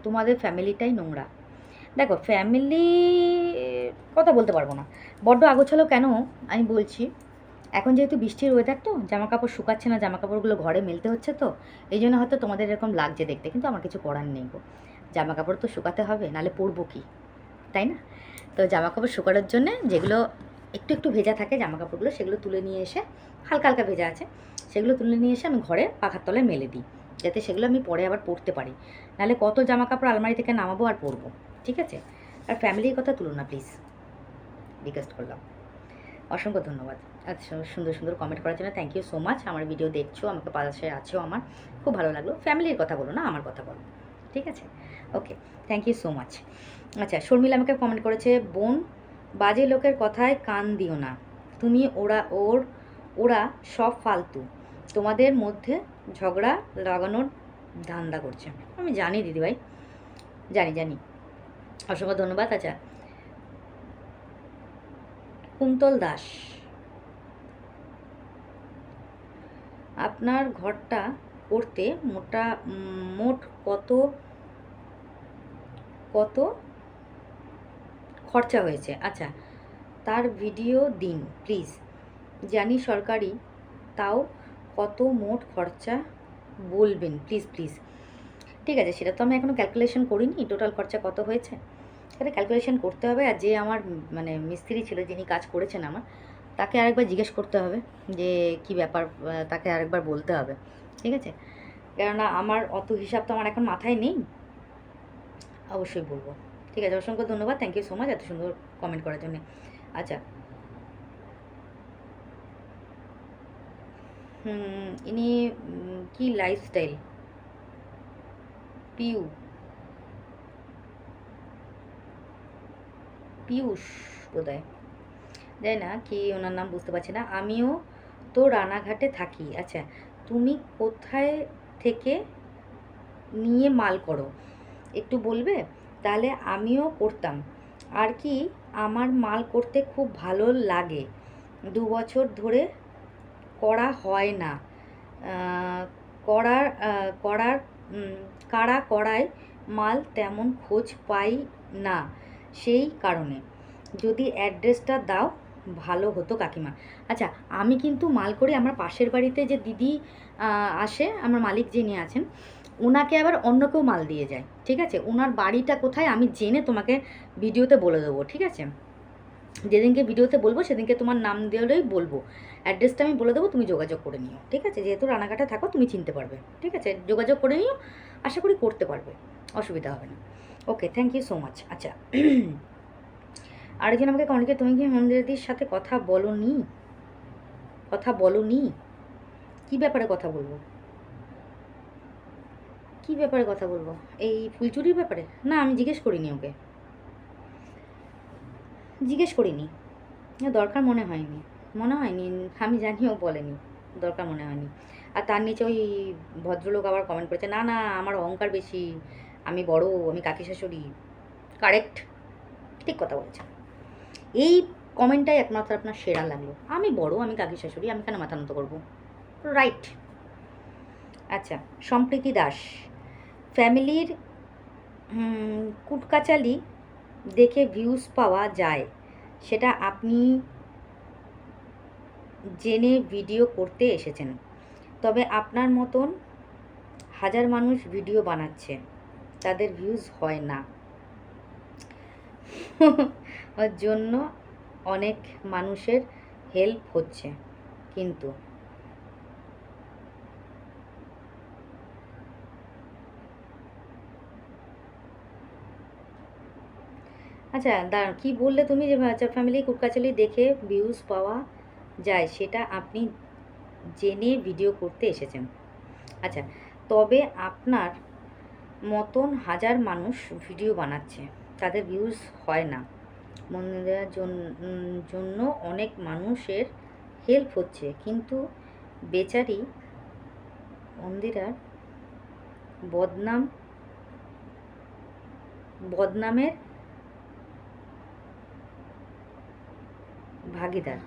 তোমাদের ফ্যামিলিটাই নোংরা। দেখো, ফ্যামিলি কথা বলতে পারবো না, বড্ড আগোছালো কেন আমি বলছি। এখন যেহেতু বৃষ্টির ওয়েদার, তো জামা কাপড় শুকাচ্ছে না, জামা কাপড়গুলো ঘরে মেলতে হচ্ছে, তো এই জন্য হয়তো তোমাদের এরকম লাগছে দেখতে, কিন্তু আমার কিছু করার নেই গো, জামা কাপড় তো শুকাতে হবে, নাহলে পরবো কি, তাই না? তো জামা কাপড় শুকানোর জন্যে যেগুলো একটু একটু ভেজা থাকে জামা কাপড়গুলো, সেগুলো তুলে নিয়ে এসে, হালকা হালকা ভেজা আছে, সেগুলো তুলে নিয়ে এসে আমি ঘরে পাখার তলায় মেলে দিই, যাতে সেগুলো আমি পরে আবার পরতে পারি। নাহলে কত জামা কাপড় আলমারি থেকে নামাবো আর পরবো, ঠিক আছে? আর ফ্যামিলির কথা তুলো না প্লিজ, রিকোয়েস্ট করলাম। অসংখ্য ধন্যবাদ আচ্ছা, সুন্দর সুন্দর কমেন্ট করার জন্য থ্যাংক ইউ সো মাচ। আমার ভিডিও দেখছো, আমাকে পাশে আছো, আমার খুব ভালো লাগলো। ফ্যামিলির কথা বলো না, আমার কথা বলো, ঠিক আছে? ওকে, থ্যাংক ইউ সো মাচ। আচ্ছা, শর্মিলা আমাকে কমেন্ট করেছে, বোন বাজে লোকের কথায় কান দিও না, তুমি ওরা সব ফালতু, তোমাদের মধ্যে ঝগড়া লাগানোর ধান্দা করছে। আমি জানি দিদিভাই, জানি। অসংখ্য ধন্যবাদ। আচ্ছা, কুন্তল দাস, আপনার ঘরটা করতে মোট কত খরচা হয়েছে? আচ্ছা, তার ভিডিও দিন প্লিজ, জানি সরকারি, তাও কত মোট খরচা বলবেন প্লিজ। ঠিক আছে, সেটা তো আমি এখনও ক্যালকুলেশন করিনি, টোটাল খরচা কত হয়েছে সেটা ক্যালকুলেশন করতে হবে। আর যে আমার মানে মিস্ত্রি ছিল, যিনি কাজ করেছেন আমার, তাকে আরেকবার জিজ্ঞেস করতে হবে যে কি ব্যাপার, তাকে আরেকবার বলতে হবে, ঠিক আছে? কেননা আমার অত হিসাব তো আমার এখন মাথায় নেই, অবশ্যই বলবো, ঠিক আছে? অসংখ্য ধন্যবাদ, থ্যাংক ইউ সো মাচ এত সুন্দর কমেন্ট করার জন্য। আচ্ছা, ইনি কি লাইফস্টাইল পিউ, পীয়ূষ বোধহয়, যাই না কি ওনার নাম বুঝতে পারছি না। আমিও তো রানাঘাটে থাকি। আচ্ছা, তুমি কোথায় থেকে নিয়ে মাল করো একটু বলবে? তাহলে আমিও করতাম আর কি, আমার মাল করতে খুব ভালো লাগে। 2 বছর ধরে করা হয় না। আহ, করার করার কারা করায় মাল তেমন খোঁজ পাই না, সেই কারণে যদি অ্যাড্রেসটা দাও ভালো হতো কাকিমা। আচ্ছা, আমি কিন্তু মাল করি আমার পাশের বাড়িতে যে দিদি আসে, আমার মালিক যিনি আছেন, ওনাকে আবার অন্য কেউ মাল দিয়ে যায়। ঠিক আছে, ওনার বাড়িটা কোথায় আমি জেনে তোমাকে ভিডিওতে বলে দেবো। ঠিক আছে, যেদিনকে ভিডিওতে বলবো সেদিনকে তোমার নাম দিলেই বলবো, অ্যাড্রেসটা আমি বলে দেবো, তুমি যোগাযোগ করে নিও। ঠিক আছে, যেহেতু রানাঘাটে থাকো তুমি চিনতে পারবে। ঠিক আছে, যোগাযোগ করে নিও, আশা করি করতে পারবে, অসুবিধা হবে না। ওকে, থ্যাংক ইউ সো মাচ। আচ্ছা, আরেকজন আমাকে কমেন্ট করে, তুমি কি মন্দিরাদির সাথে কথা বলোনি? কথা বলোনি? কী ব্যাপারে কথা বলবো? কী ব্যাপারে কথা বলবো? এই ফুলচুরির ব্যাপারে? না, আমি জিজ্ঞেস করিনি ওকে, জিজ্ঞেস করিনি, দরকার মনে হয়নি, আমি জানিও বলেনি, দরকার মনে হয়নি। আর তার নিচে ওই ভদ্রলোক আবার কমেন্ট করেছে, না না আমার অহংকার বেশি, আমি বড়, আমি কাকি শাশুড়ি। কারেক্ট, ঠিক কথা বলেছে। এই কমেন্টটাই একমাত্র আপনার সেরা লাগলো, আমি বড়, আমি কাকি শাশুড়ি, আমি কেন মাথা নত করবো? রাইট। আচ্ছা, সম্প্রীতি দাস, ফ্যামিলির কুটকাচালি দেখে ভিউজ পাওয়া যায়, সেটা আপনি জেনে ভিডিও করতে এসেছেন। তবে আপনার মতন হাজার মানুষ ভিডিও বানাচ্ছে, তাদের ভিউজ হয় না। ওর জন্য অনেক মানুষের হেল্প হচ্ছে, কিন্তু আচ্ছা দাঁড়ান, কী বললে তুমি যে আচ্ছা ফ্যামিলি কুটকাচালি দেখে ভিউজ পাওয়া যায়, সেটা আপনি জেনে ভিডিও করতে এসেছেন। আচ্ছা, তবে আপনার মতন হাজার মানুষ ভিডিও বানাচ্ছে, তাদের ভিউজ হয় না। মন্দিরার জন্য অনেক মানুষের হেল্প হচ্ছে, কিন্তু বেচারি মন্দিরার বদনামের ভাগিদার।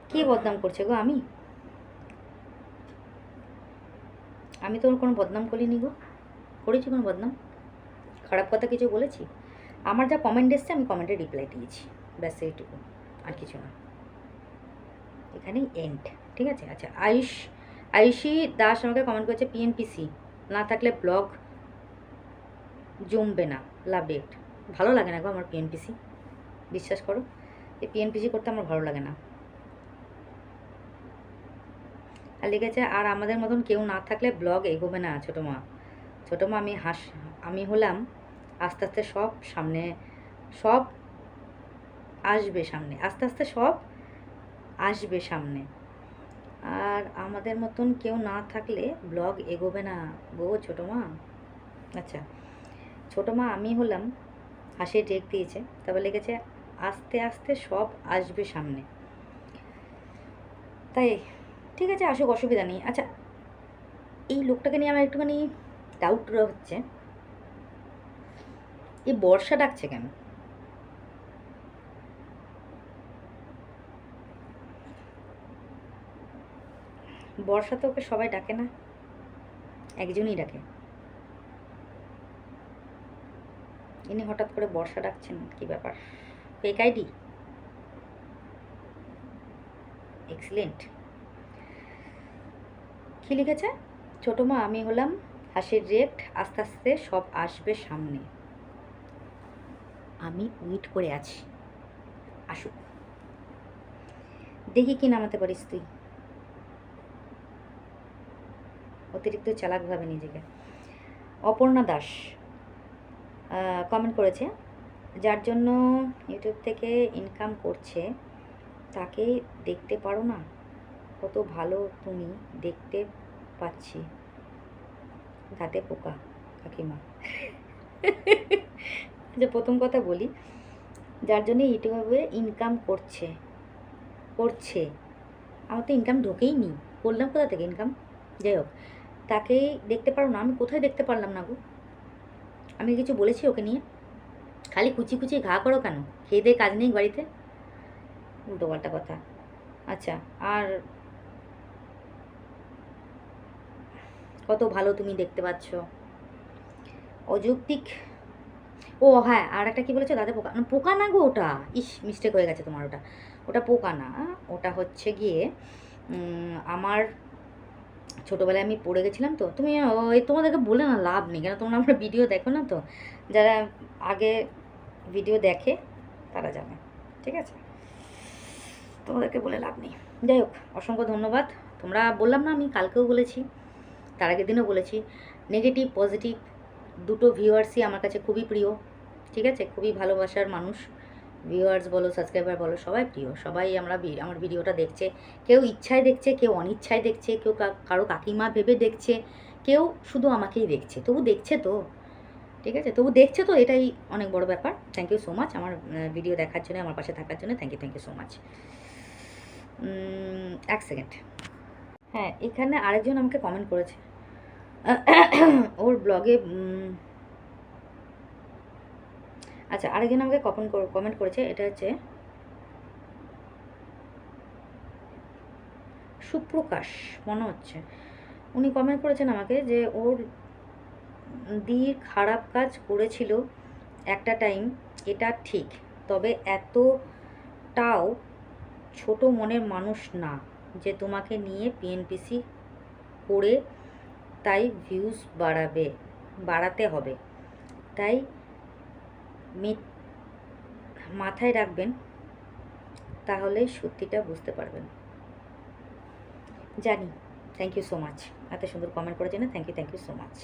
কে বদনাম করছে গো? আমি তো ওর কোনো বদনাম করিনি গো। করেছি কোনো বদনাম? খারাপ কথা কিছু বলেছি? আমার যা কমেন্ট এসছে আমি কমেন্টে রিপ্লাই দিয়েছি, ব্যাস এইটুকু, আর কিছু না, এখানেই এন্ড। ঠিক আছে। আচ্ছা, আয়ুষী দাস আমাকে কমেন্ট করেছে, পিএনপিসি না থাকলে ব্লগ জমবে না, লাভ ইট। ভালো লাগে না গো আমার পিএনপিসি, বিশ্বাস করো, এই পিএনপিসি করতে আমার ভালো লাগে না। আর লিখেছে, আর আমাদের মতন কেউ না থাকলে ব্লগ এগোবে না ছোটো মা। ছোটো মা, আমি হলাম আস্তে আস্তে সব সামনে, সব আসবে সামনে, আস্তে আস্তে সব আসবে সামনে, আর আমাদের মতন কেউ না থাকলে ব্লগ এগোবে না গো ছোটো মা। আচ্ছা, ছোটো মা আমি হলাম, হাসি টেক দিয়েছে, তারপর লিখেছে আস্তে আস্তে সব আসবে সামনে। তাই ঠিক আছে, আসুক, অসুবিধা নেই। আচ্ছা, এই লোকটাকে নিয়ে আমার একটুখানি ডাউট হচ্ছে, এই বর্ষা ডাকছে কেন? বর্ষা তো ওকে সবাই ডাকে না, একজনই ডাকে, ইনি হঠাৎ করে বর্ষা ডাকছেন, কি ব্যাপার? Fake ID? এক্সিলেন্ট। কী লিখেছে? ছোটো মা আমি হলাম হাসির রেট, আস্তে আস্তে সব আসবে সামনে, আমি ওয়েট করে আছি, আসুক, দেখি কি নামাতে পারিস তুই। অতিরিক্ত চালাক ভাবে নিজেকে। অপর্ণা দাস কমেন্ট করেছে, যার জন্য ইউটিউব থেকে ইনকাম করছে তাকে দেখতে পারো না, কত ভালো তুমি, দেখতে পাচ্ছি, দাঁতে পোকা কাকিমা। যে প্রথম কথা বলি, যার জন্য ইউটিউবে ইনকাম করছে করছে আমার তো ইনকাম ঢোকেই নি, করলাম কোথা থেকে ইনকাম? যাই হোক, তাকেই দেখতে পারো না, আমি কোথায় দেখতে পারলাম না গো? আমি কিছু বলেছি ওকে নিয়ে? খালি কুচি কুচি ঘা করো কেন? খেয়ে দিয়ে কাজ নেই বাড়িতে? উল্টো পাল্টা কথা। আচ্ছা, আর কত ভালো তুমি দেখতে পাচ্ছ, অযৌক্তিক। ও হ্যাঁ, আর একটা কী বলেছো, দাদা পোকা না, পোকা না গো ওটা, ইস মিস্টেক হয়ে গেছে তোমার, ওটা ওটা পোকা না, ওটা হচ্ছে গিয়ে আমার ছোটোবেলায় আমি পড়ে গেছিলাম তো, তুমি ওই তোমাদেরকে বলে না লাভ নেই, কেন তোমরা আমার ভিডিও দেখো না তো, যারা আগে ভিডিও দেখে তারা জানে, ঠিক আছে, তোমাদেরকে বলে লাভ নেই। যাই হোক, অসংখ্য ধন্যবাদ। তোমরা বললাম না, আমি কালকেও বলেছি, তার আগের দিনও বলেছি, নেগেটিভ পজিটিভ দুটো ভিউয়ার্সই আমার কাছে খুবই প্রিয়, ঠিক আছে, খুবই ভালোবাসার মানুষ, ভিউয়ার্স বলো সাবস্ক্রাইবার বলো সবাই প্রিয়, সবাই আমার ভিডিওটা দেখছে, কেউ ইচ্ছায় দেখছে, কেউ অনিচ্ছায় দেখছে, কেউ কারো কাকিমা ভেবে দেখছে, কেউ শুধু আমাকেই দেখছে, তবু দেখছে তো, ঠিক আছে, তবু দেখছে তো, এটাই অনেক বড় ব্যাপার। থ্যাংক ইউ সো মাচ আমার ভিডিও দেখার জন্য, আমার পাশে থাকার জন্য, থ্যাংক ইউ সো মাচ। এক সেকেন্ড, হ্যাঁ এখানে আরেকজন আমাকে কমেন্ট করেছে ওর ব্লগে, আচ্ছা আরেকজন আমাকে কমেন্ট করেছে, এটা হচ্ছে সুপ্রকাশ মনে হচ্ছে, উনি কমেন্ট করেছেন আমাকে যে ওর দির খারাপ কাজ করেছিল একটা টাইম, এটা ঠিক, তবে এতটাও ছোট মনের মানুষ না যে তোমাকে নিয়ে পিএনপিসি করে, তাই ভিউজ বাড়াতে হবে, তাই মাথায় রাখবেন, তাহলে সত্যিটা বুঝতে পারবেন। জানি, থ্যাংক ইউ সো মাচ, এত সুন্দর কমেন্ট করেছেন, থ্যাংক ইউ সো মাচ।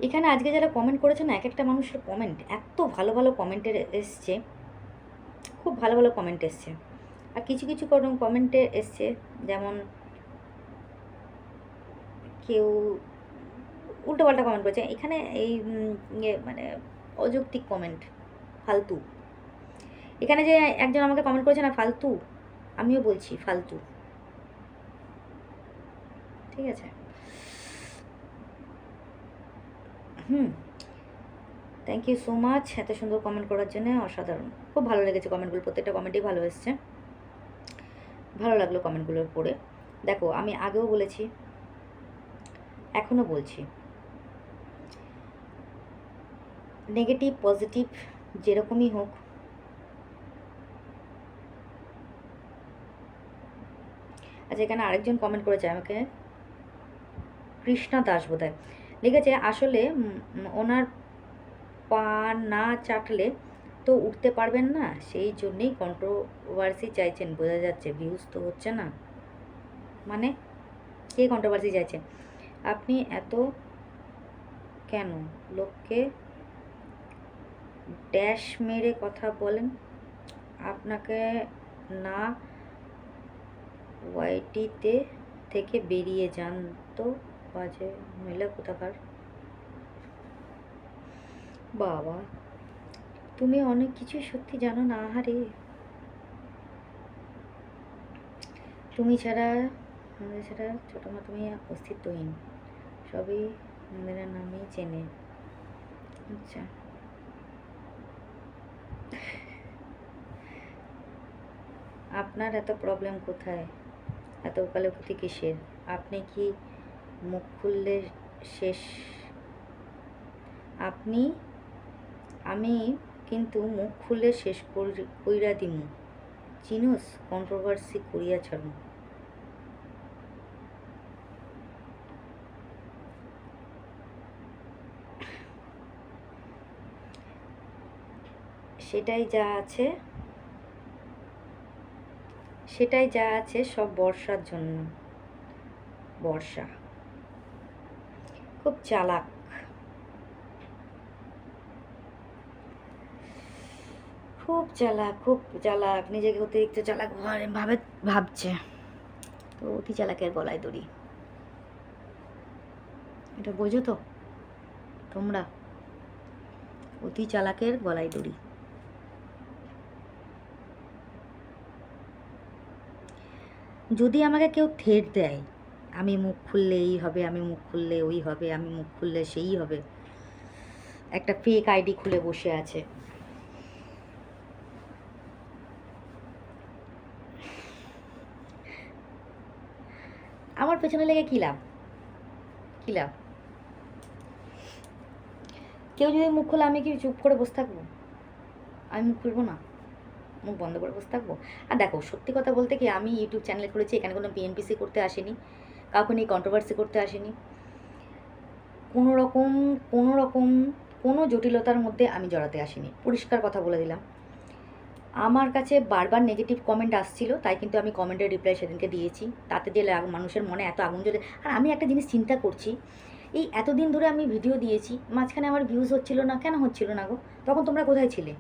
এখানে আজকে যারা কমেন্ট করেছে না, এক একটা মানুষের কমেন্ট এত ভালো ভালো কমেন্টের এসছে, খুব ভালো ভালো কমেন্ট এসছে, আর কিছু কিছু কমেন্টে এসছে যেমন কেউ উল্টোপাল্টা কমেন্ট করেছে, এখানে এই মানে অযৌক্তিক কমেন্ট, ফালতু। এখানে যে একজন আমাকে কমেন্ট করেছে না ফালতু, আমিও বলছি ফালতু, ঠিক আছে। থ্যাংক ইউ সো মাচ এত সুন্দর কমেন্ট করার জন্য, অসাধারণ, খুব ভালো লেগেছে কমেন্টগুলো, প্রত্যেকটা কমেন্টই ভালো এসছে, ভালো লাগলো কমেন্টগুলো পড়ে। দেখো আমি আগেও বলেছি, এখনও বলছি, নেগেটিভ পজিটিভ যেরকমই হোক, আচ্ছা এখানে আরেকজন কমেন্ট করেছে আমাকে, কৃষ্ণা দাস বোধহয় লিখেছে, আসলে ওনার পা না চাটলে তো উঠতে পারবেন না, সেই জন্যেই কন্ট্রোভার্সি চাইছেন, বোঝা যাচ্ছে ভিউজ তো হচ্ছে না, মানে কে কন্ট্রোভার্সি চাইছে? আপনি এত কেন লোককে ড্যাশ মেরে কথা বলেন, আপনাকে না ওয়াইটিতে থেকে বেরিয়ে যান তো, বাজে মহিলা কোথাকার। বাবা তুমি অনেক কিছু সত্যি জানো না, আহারে তুমি ছাড়া আমাদের ছাড়া ছোটো মা তুমি অস্তিত্বহীন, সবই মন্দিরের নামেই চেনে। আচ্ছা আপনার এত প্রবলেম কোথায়, এত ওকালতি কিসের? আপনি কি মুখ খুললে শেষ, আমি কিন্তু মুখ খুললে শেষ কইরা দিমু, চিনুস কন্ট্রোভার্সি করিয়া ছাড়ু। সেটাই যা আছে সব বর্ষার জন্য, বর্ষা খুব চালাক, খুব চালাক, নিজেকে অতিরিক্ত চালাক ভাবছে। তো অতি চালাকের গলায় দড়ি, এটা বোঝো তো তোমরা? অতি চালাকের গলায় দড়ি। যদি আমাকে কেউ থেট দেয়, আমি মুখ খুললে এই হবে, আমি মুখ খুললে ওই হবে, আমি মুখ খুললে সেই হবে, একটা ফেক আইডি খুলে বসে আছে, আমার পেছনে লেগে কী লাভ? কী লাভ? কেউ যদি মুখ খোলে আমি কি চুপ করে বসে থাকবো? আমি মুখ খুলবো না? মুখ বন্ধ করে বসে থাকবো? আর দেখো, সত্যি কথা বলতে কি, আমি ইউটিউব চ্যানেল করেছি, এখানে কোনো বিএনপিসি করতে আসিনি, কাউকে নিয়ে কন্ট্রোভার্সি করতে আসিনি, কোনো রকম কোনো জটিলতার মধ্যে আমি জড়াতে আসিনি। পরিষ্কার কথা বলে দিলাম। আমার কাছে বারবার নেগেটিভ কমেন্ট আসছিল, তাই কিন্তু আমি কমেন্টের রিপ্লাই সেদিনকে দিয়েছি। তাতে যে মানুষের মনে এত আগুন জ্বলে। আর আমি একটা জিনিস চিন্তা করছি, এই এতদিন ধরে আমি ভিডিও দিয়েছি, মাঝখানে আমার ভিউজ হচ্ছিল না, কেন হচ্ছিল না গো? তখন তোমরা কোথায় ছিলে?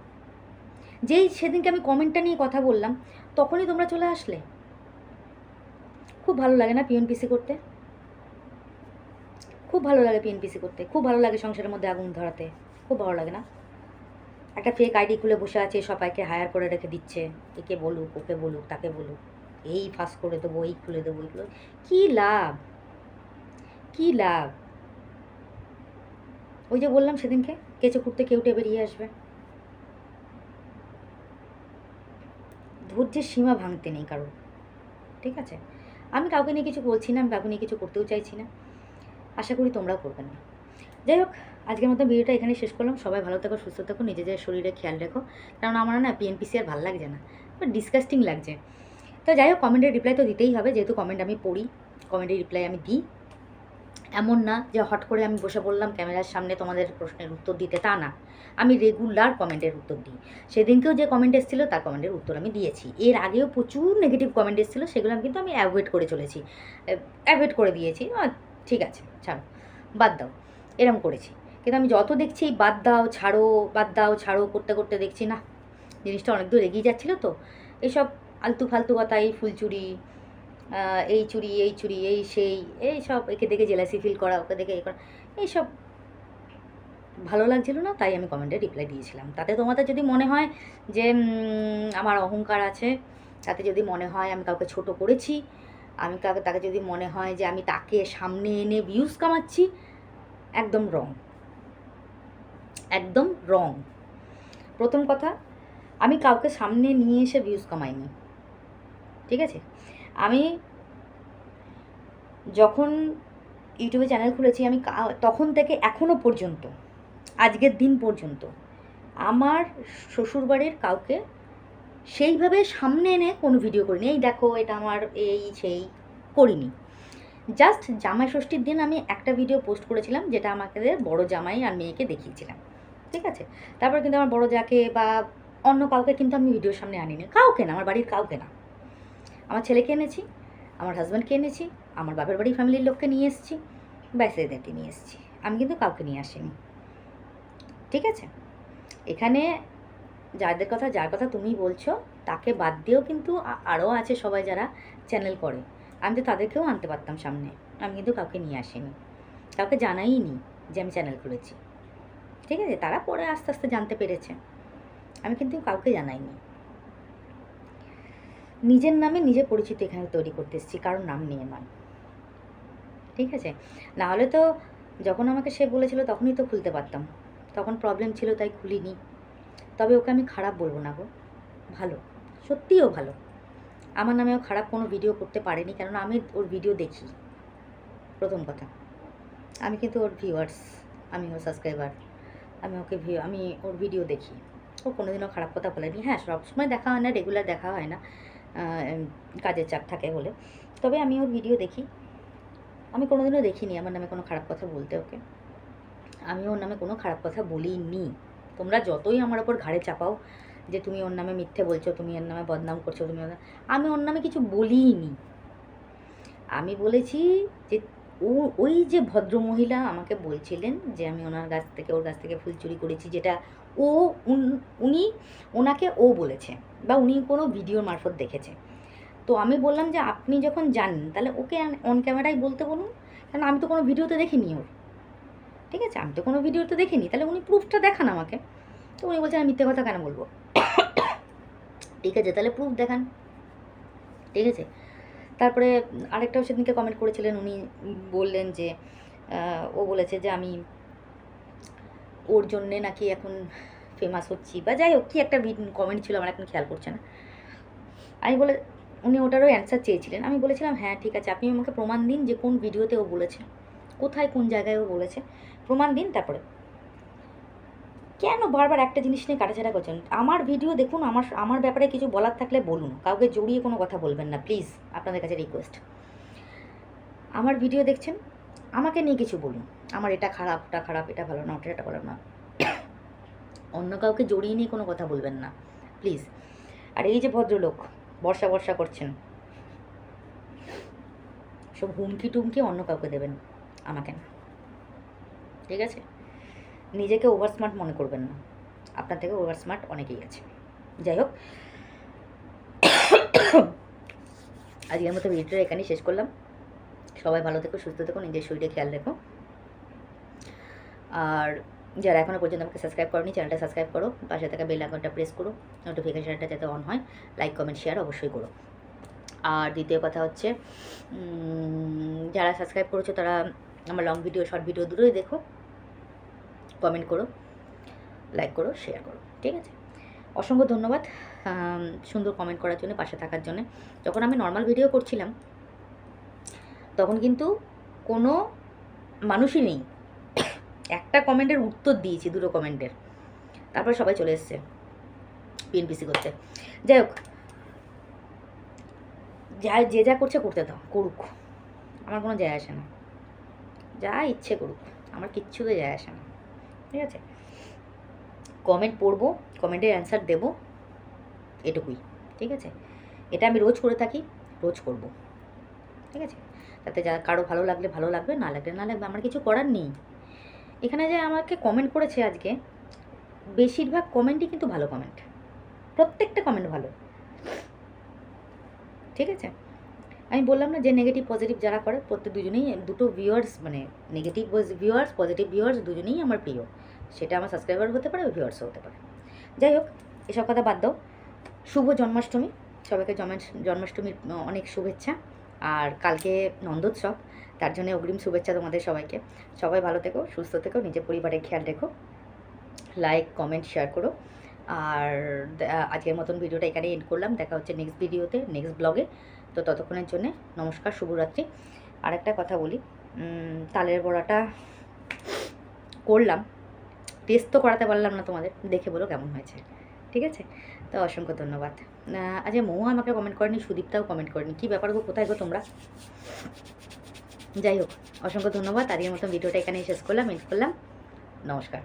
যেই সেদিনকে আমি কমেন্টটা নিয়ে কথা বললাম, তখনই তোমরা চলে আসলে। খুব ভালো লাগে না পিএনপিসি করতে? খুব ভালো লাগে পিএনপিসি করতে, খুব ভালো লাগে সংসারের মধ্যে আগুন ধরাতে, খুব ভালো লাগে না? একটা ফেক আইডি খুলে বসে আছে, সবাইকে হায়ার করে রেখে দিচ্ছে, একে বলুক, ওকে বলুক, তাকে বলুক, এই ফাঁস করে দেবো, এই খুলে দেবো, এইগুলো কী লাভ? কী লাভ? ওই যে বললাম সেদিনকে, কেঁচো খুঁড়তে কেউটে বেরিয়ে আসবে। ধৈর্যের সীমা ভাঙতে নেই কারো, ঠিক আছে? আমি কাউকে নিয়ে কিছু বলছি না, আমি কাউকে নিয়ে কিছু করতেও চাইছি না, আশা করি তোমরাও করবে না। যাই হোক, আজকের মতো ভিডিওটা এখানেই শেষ করলাম। সবাই ভালো থাকো, সুস্থ থাকো, নিজেদের শরীরে খেয়াল রেখো, কারণ আমার না পিএনপিসি আর ভালো লাগছে না, ডিসকাস্টিং লাগছে। তো যাই হোক, কমেন্টের রিপ্লাই তো দিতেই হবে, যেহেতু কমেন্ট আমি পড়ি, কমেন্টের রিপ্লাই আমি দিই। এমন না যে হট করে আমি বসে পড়লাম ক্যামেরার সামনে তোমাদের প্রশ্নের উত্তর দিতে, তা না। আমি রেগুলার কমেন্টের উত্তর দিই। সেদিনকেও যে কমেন্ট এসেছিলো তার কমেন্টের উত্তর আমি দিয়েছি। এর আগেও প্রচুর নেগেটিভ কমেন্ট এসেছিলো, সেগুলো কিন্তু আমি অ্যাভয়েড করে চলেছি, অ্যাভয়েড করে দিয়েছি। ঠিক আছে, ছাড়ো, বাদ দাও, এরম করেছি। কিন্তু আমি যত দেখছি বাদ দাও ছাড়ো, বাদ দাও ছাড়ো করতে করতে দেখছি না, জিনিসটা অনেক দূর এগিয়ে যাচ্ছিলো। তো এইসব আলতু ফালতু কথা, এই ফুলচুরি, এই চুরি, এই চুরি, এই সেই, এই সব, একে দেখে জেলাসি ফিল করা, ওকে দেখে এই করা, এইসব ভালো লাগছিল না, তাই আমি কমেন্টে রিপ্লাই দিয়েছিলাম। তাতে তোমাদের যদি মনে হয় যে আমার অহংকার আছে, তাতে যদি মনে হয় আমি কাউকে ছোট করেছি, আমি তাকে যদি মনে হয় যে আমি তাকে সামনে এনে ভিউজ কামাচ্ছি, একদম রং, একদম রং। প্রথম কথা, আমি কাউকে সামনে নিয়ে এসে ভিউজ কামাইনি, ঠিক আছে? আমি যখন ইউটিউবে চ্যানেল খুলেছি, আমি তখন থেকে এখনও পর্যন্ত, আজকের দিন পর্যন্ত, আমার শ্বশুরবাড়ির কাউকে সেইভাবে সামনে এনে কোনো ভিডিও করিনি, এই দেখো এটা আমার এই সেই করিনি। জাস্ট জামাই ষষ্ঠীর দিন আমি একটা ভিডিও পোস্ট করেছিলাম, যেটা আমাদের বড় জামাই আর মেয়েকে দেখিয়েছিলাম, ঠিক আছে? তারপর কিন্তু আমার বড় যাকে বা অন্য কাউকে কিন্তু আমি ভিডিওর সামনে আনিনি, কাউকে না, আমার বাড়ির কাউকে না। আমার ছেলেকে এনেছি, আমার হাজব্যান্ডকে এনেছি, আমার বাপের বাড়ির ফ্যামিলির লোককে নিয়ে এসেছি, ব্যাস এদেরকে নিয়ে এসেছি, আমি কিন্তু কাউকে নিয়ে আসিনি, ঠিক আছে? এখানে যার কথা তুমি বলছো, তাকে বাদ দিয়েও কিন্তু আরও আছে সবাই যারা চ্যানেল করে, আমি তো তাদেরকেও আনতে পারতাম সামনে, আমি কিন্তু কাউকে নিয়ে আসিনি, কাউকে জানাইনি যে আমি চ্যানেল খুলেছি, ঠিক আছে? তারা পরে আস্তে আস্তে জানতে পেরেছে, আমি কিন্তু কাউকে জানাইনি। নিজের নামে নিজে পরিচিতি এখানে তৈরি করতে এসেছি, কারোর নাম নিয়ে নয়, ঠিক আছে? নাহলে তো যখন আমাকে সে বলেছিল তখনই তো খুলতে পারতাম, তখন প্রবলেম ছিল তাই খুলিনি। তবে ওকে আমি খারাপ বলবো না গো, ভালো, সত্যিও ভালো। আমার নামেও খারাপ কোনো ভিডিও করতে পারেনি, কেননা আমি ওর ভিডিও দেখি। প্রথম কথা, আমি কিন্তু ওর ভিউয়ার্স, আমি ওর সাবস্ক্রাইবার, আমি ওর ভিডিও দেখি। ও কোনোদিনও খারাপ কথা বলেনি। হ্যাঁ, সবসময় দেখা হয় না, রেগুলার দেখা হয় না, কাজের চাপ থাকে বলে, তবে আমি ওর ভিডিও দেখি। আমি কোনোদিনও দেখিনি আমার নামে কোনো খারাপ কথা বলতে ওকে, আমি ওর নামে কোনো খারাপ কথা বলিনি। তোমরা যতই আমার ওপর ঘাড়ে চাপাও যে তুমি ওর নামে মিথ্যে বলছো, তুমি ওর নামে বদনাম করছো, আমি ওর নামে কিছু বলিনি। আমি বলেছি যে ওই যে ভদ্রমহিলা আমাকে বলছিলেন যে আমি ওর কাছ থেকে ফুল চুরি করেছি, যেটা উনি ওনাকে বলেছে বা উনি কোনো ভিডিওর মারফত দেখেছে। তো আমি বললাম যে আপনি যখন জানেন তাহলে ওকে অন ক্যামেরায় বলতে বলুন, কারণ আমি তো কোনো ভিডিওতে দেখিনি ওর, ঠিক আছে, আমি তো কোনো ভিডিওতে দেখিনি, তাহলে উনি প্রুফটা দেখান আমাকে। তো উনি বলছেন আমি মিথ্যে কথা কেন বলবো। ঠিক আছে, তাহলে প্রুফ দেখান, ঠিক আছে। তারপরে আরেকটাও সেদিনকে কমেন্ট করেছিলেন, উনি বললেন যে ও বলেছে যে আমি ওর জন্যে নাকি এখন ফেমাস হচ্ছি, বা যাই হোক কী একটা কমেন্ট ছিল, আমার এখন খেয়াল করছে না। উনি ওটারও অ্যান্সার চেয়েছিলেন। আমি বলেছিলাম হ্যাঁ ঠিক আছে, আপনি আমাকে প্রমাণ দিন যে কোন ভিডিওতে ও বলেছে, কোথায় কোন জায়গায় ও বলেছে, প্রমাণ দিন। তারপরে কেন বারবার একটা জিনিস নিয়ে কাটাছাড়া করছেন? আমার ভিডিও দেখুন, আমার ব্যাপারে কিছু বলার থাকলে বলুন, কাউকে জড়িয়ে কোনো কথা বলবেন না প্লিজ, আপনাদের কাছে রিকোয়েস্ট। আমার ভিডিও দেখছেন, আমাকে নিয়ে কিছু বলুন, আমার এটা খারাপ, ওটা খারাপ, এটা ভালো না, ওটা ভালো না, অন্য কাউকে জড়িয়ে নিয়ে কোনো কথা বলবেন না প্লিজ। আর এই যে ভদ্রলোক বর্ষা করছেন, সব হুমকি টুমকি অন্য কাউকে দেবেন, আমাকে না, ঠিক আছে। নিজেকে ওভার স্মার্ট মনে করবেন না, আপনার থেকে ওভার স্মার্ট অনেকেই আছে। যাই হোক, আজকের মতো ভিডিওটা এখানেই শেষ করলাম। সবাই ভালো থেকো, সুস্থ থেকো, নিজের শরীরে খেয়াল রেখো। আর যারা এখনও পর্যন্ত আমাকে সাবস্ক্রাইব করোনি, চ্যানেলটা সাবস্ক্রাইব করো, পাশে থাকা বেল আইকনটা প্রেস করো, নোটিফিকেশানটা যাতে অন হয়, লাইক কমেন্ট শেয়ার অবশ্যই করো। আর দ্বিতীয় কথা হচ্ছে, যারা সাবস্ক্রাইব করেছো তারা আমার লং ভিডিও শর্ট ভিডিও দুটোই দেখো, কমেন্ট করো, লাইক করো, শেয়ার করো, ঠিক আছে। অসংখ্য ধন্যবাদ সুন্দর কমেন্ট করার জন্য, পাশে থাকার জন্য। যখন আমি নর্মাল ভিডিও করছিলাম তখন কিন্তু কোনো মানুষই নেই, একটা কমেন্টের উত্তর দিয়েছি, দুটো কমেন্টের, তারপরে সবাই চলে এসছে পিএনপিসি করতে। যাই হোক, যে যা করছে করতে দাও, করুক, আমার কোনো যায় আসে না, যা ইচ্ছে করুক, আমার কিচ্ছুতে যায় আসে না, ঠিক আছে। কমেন্ট পড়বো, কমেন্টের অ্যান্সার দেবো, এটুকুই, ঠিক আছে। এটা আমি রোজ করে থাকি, রোজ করব, ঠিক আছে। তাতে যা কারো ভালো লাগলে ভালো লাগবে, না লাগলে না লাগবে, আমার কিছু করার নেই। এখানে যে আমাকে কমেন্ট করেছে আজকে, বেশিরভাগ কমেন্টই কিন্তু ভালো কমেন্ট, প্রত্যেকটা কমেন্ট ভালো, ঠিক আছে। আমি বললাম না যে নেগেটিভ পজিটিভ যারা করে প্রত্যেক দুজনেই, দুটো ভিউয়ার্স, মানে নেগেটিভ ভিউয়ার্স পজিটিভ ভিউয়ার্স দুজনেই আমার প্রিয়, সেটা আমার সাবস্ক্রাইবার হতে পারে, ভিউয়ার্সও হতে পারে। যাই হোক, এসব কথা বাদ দাও। শুভ জন্মাষ্টমী, সবাইকে জন্মাষ্টমীর অনেক শুভেচ্ছা। আর কালকে নন্দোৎসব, তার জন্য অগ্রিম শুভেচ্ছা তোমাদের সবাইকে। সবাই ভালো থেকো, সুস্থ থেকো, নিজের পরিবারের খেয়াল রেখো, লাইক কমেন্ট শেয়ার করো। আর আজকের মতন ভিডিওটা এখানে এন্ড করলাম, দেখা হচ্ছে নেক্সট ভিডিওতে, নেক্সট ব্লগে। তো ততক্ষণের জন্যে নমস্কার, শুভরাত্রি। আর একটা কথা বলি, তালের বড়াটা করলাম, টেস্ট তো করাতে পারলাম না তোমাদের, দেখে বলো কেমন হয়েছে, ঠিক আছে। তো অসংখ্য ধন্যবাদ। আজ মৌ আমাকে কমেন্ট করেনি, সুদীপটাও কমেন্ট করেনি, কী ব্যাপার গো, কোথায় গো তোমরা? যাই হোক, অসংখ্য ধন্যবাদ। আজকের মতো ভিডিওটা এখানেই শেষ করলাম, এন্ড করলাম। নমস্কার।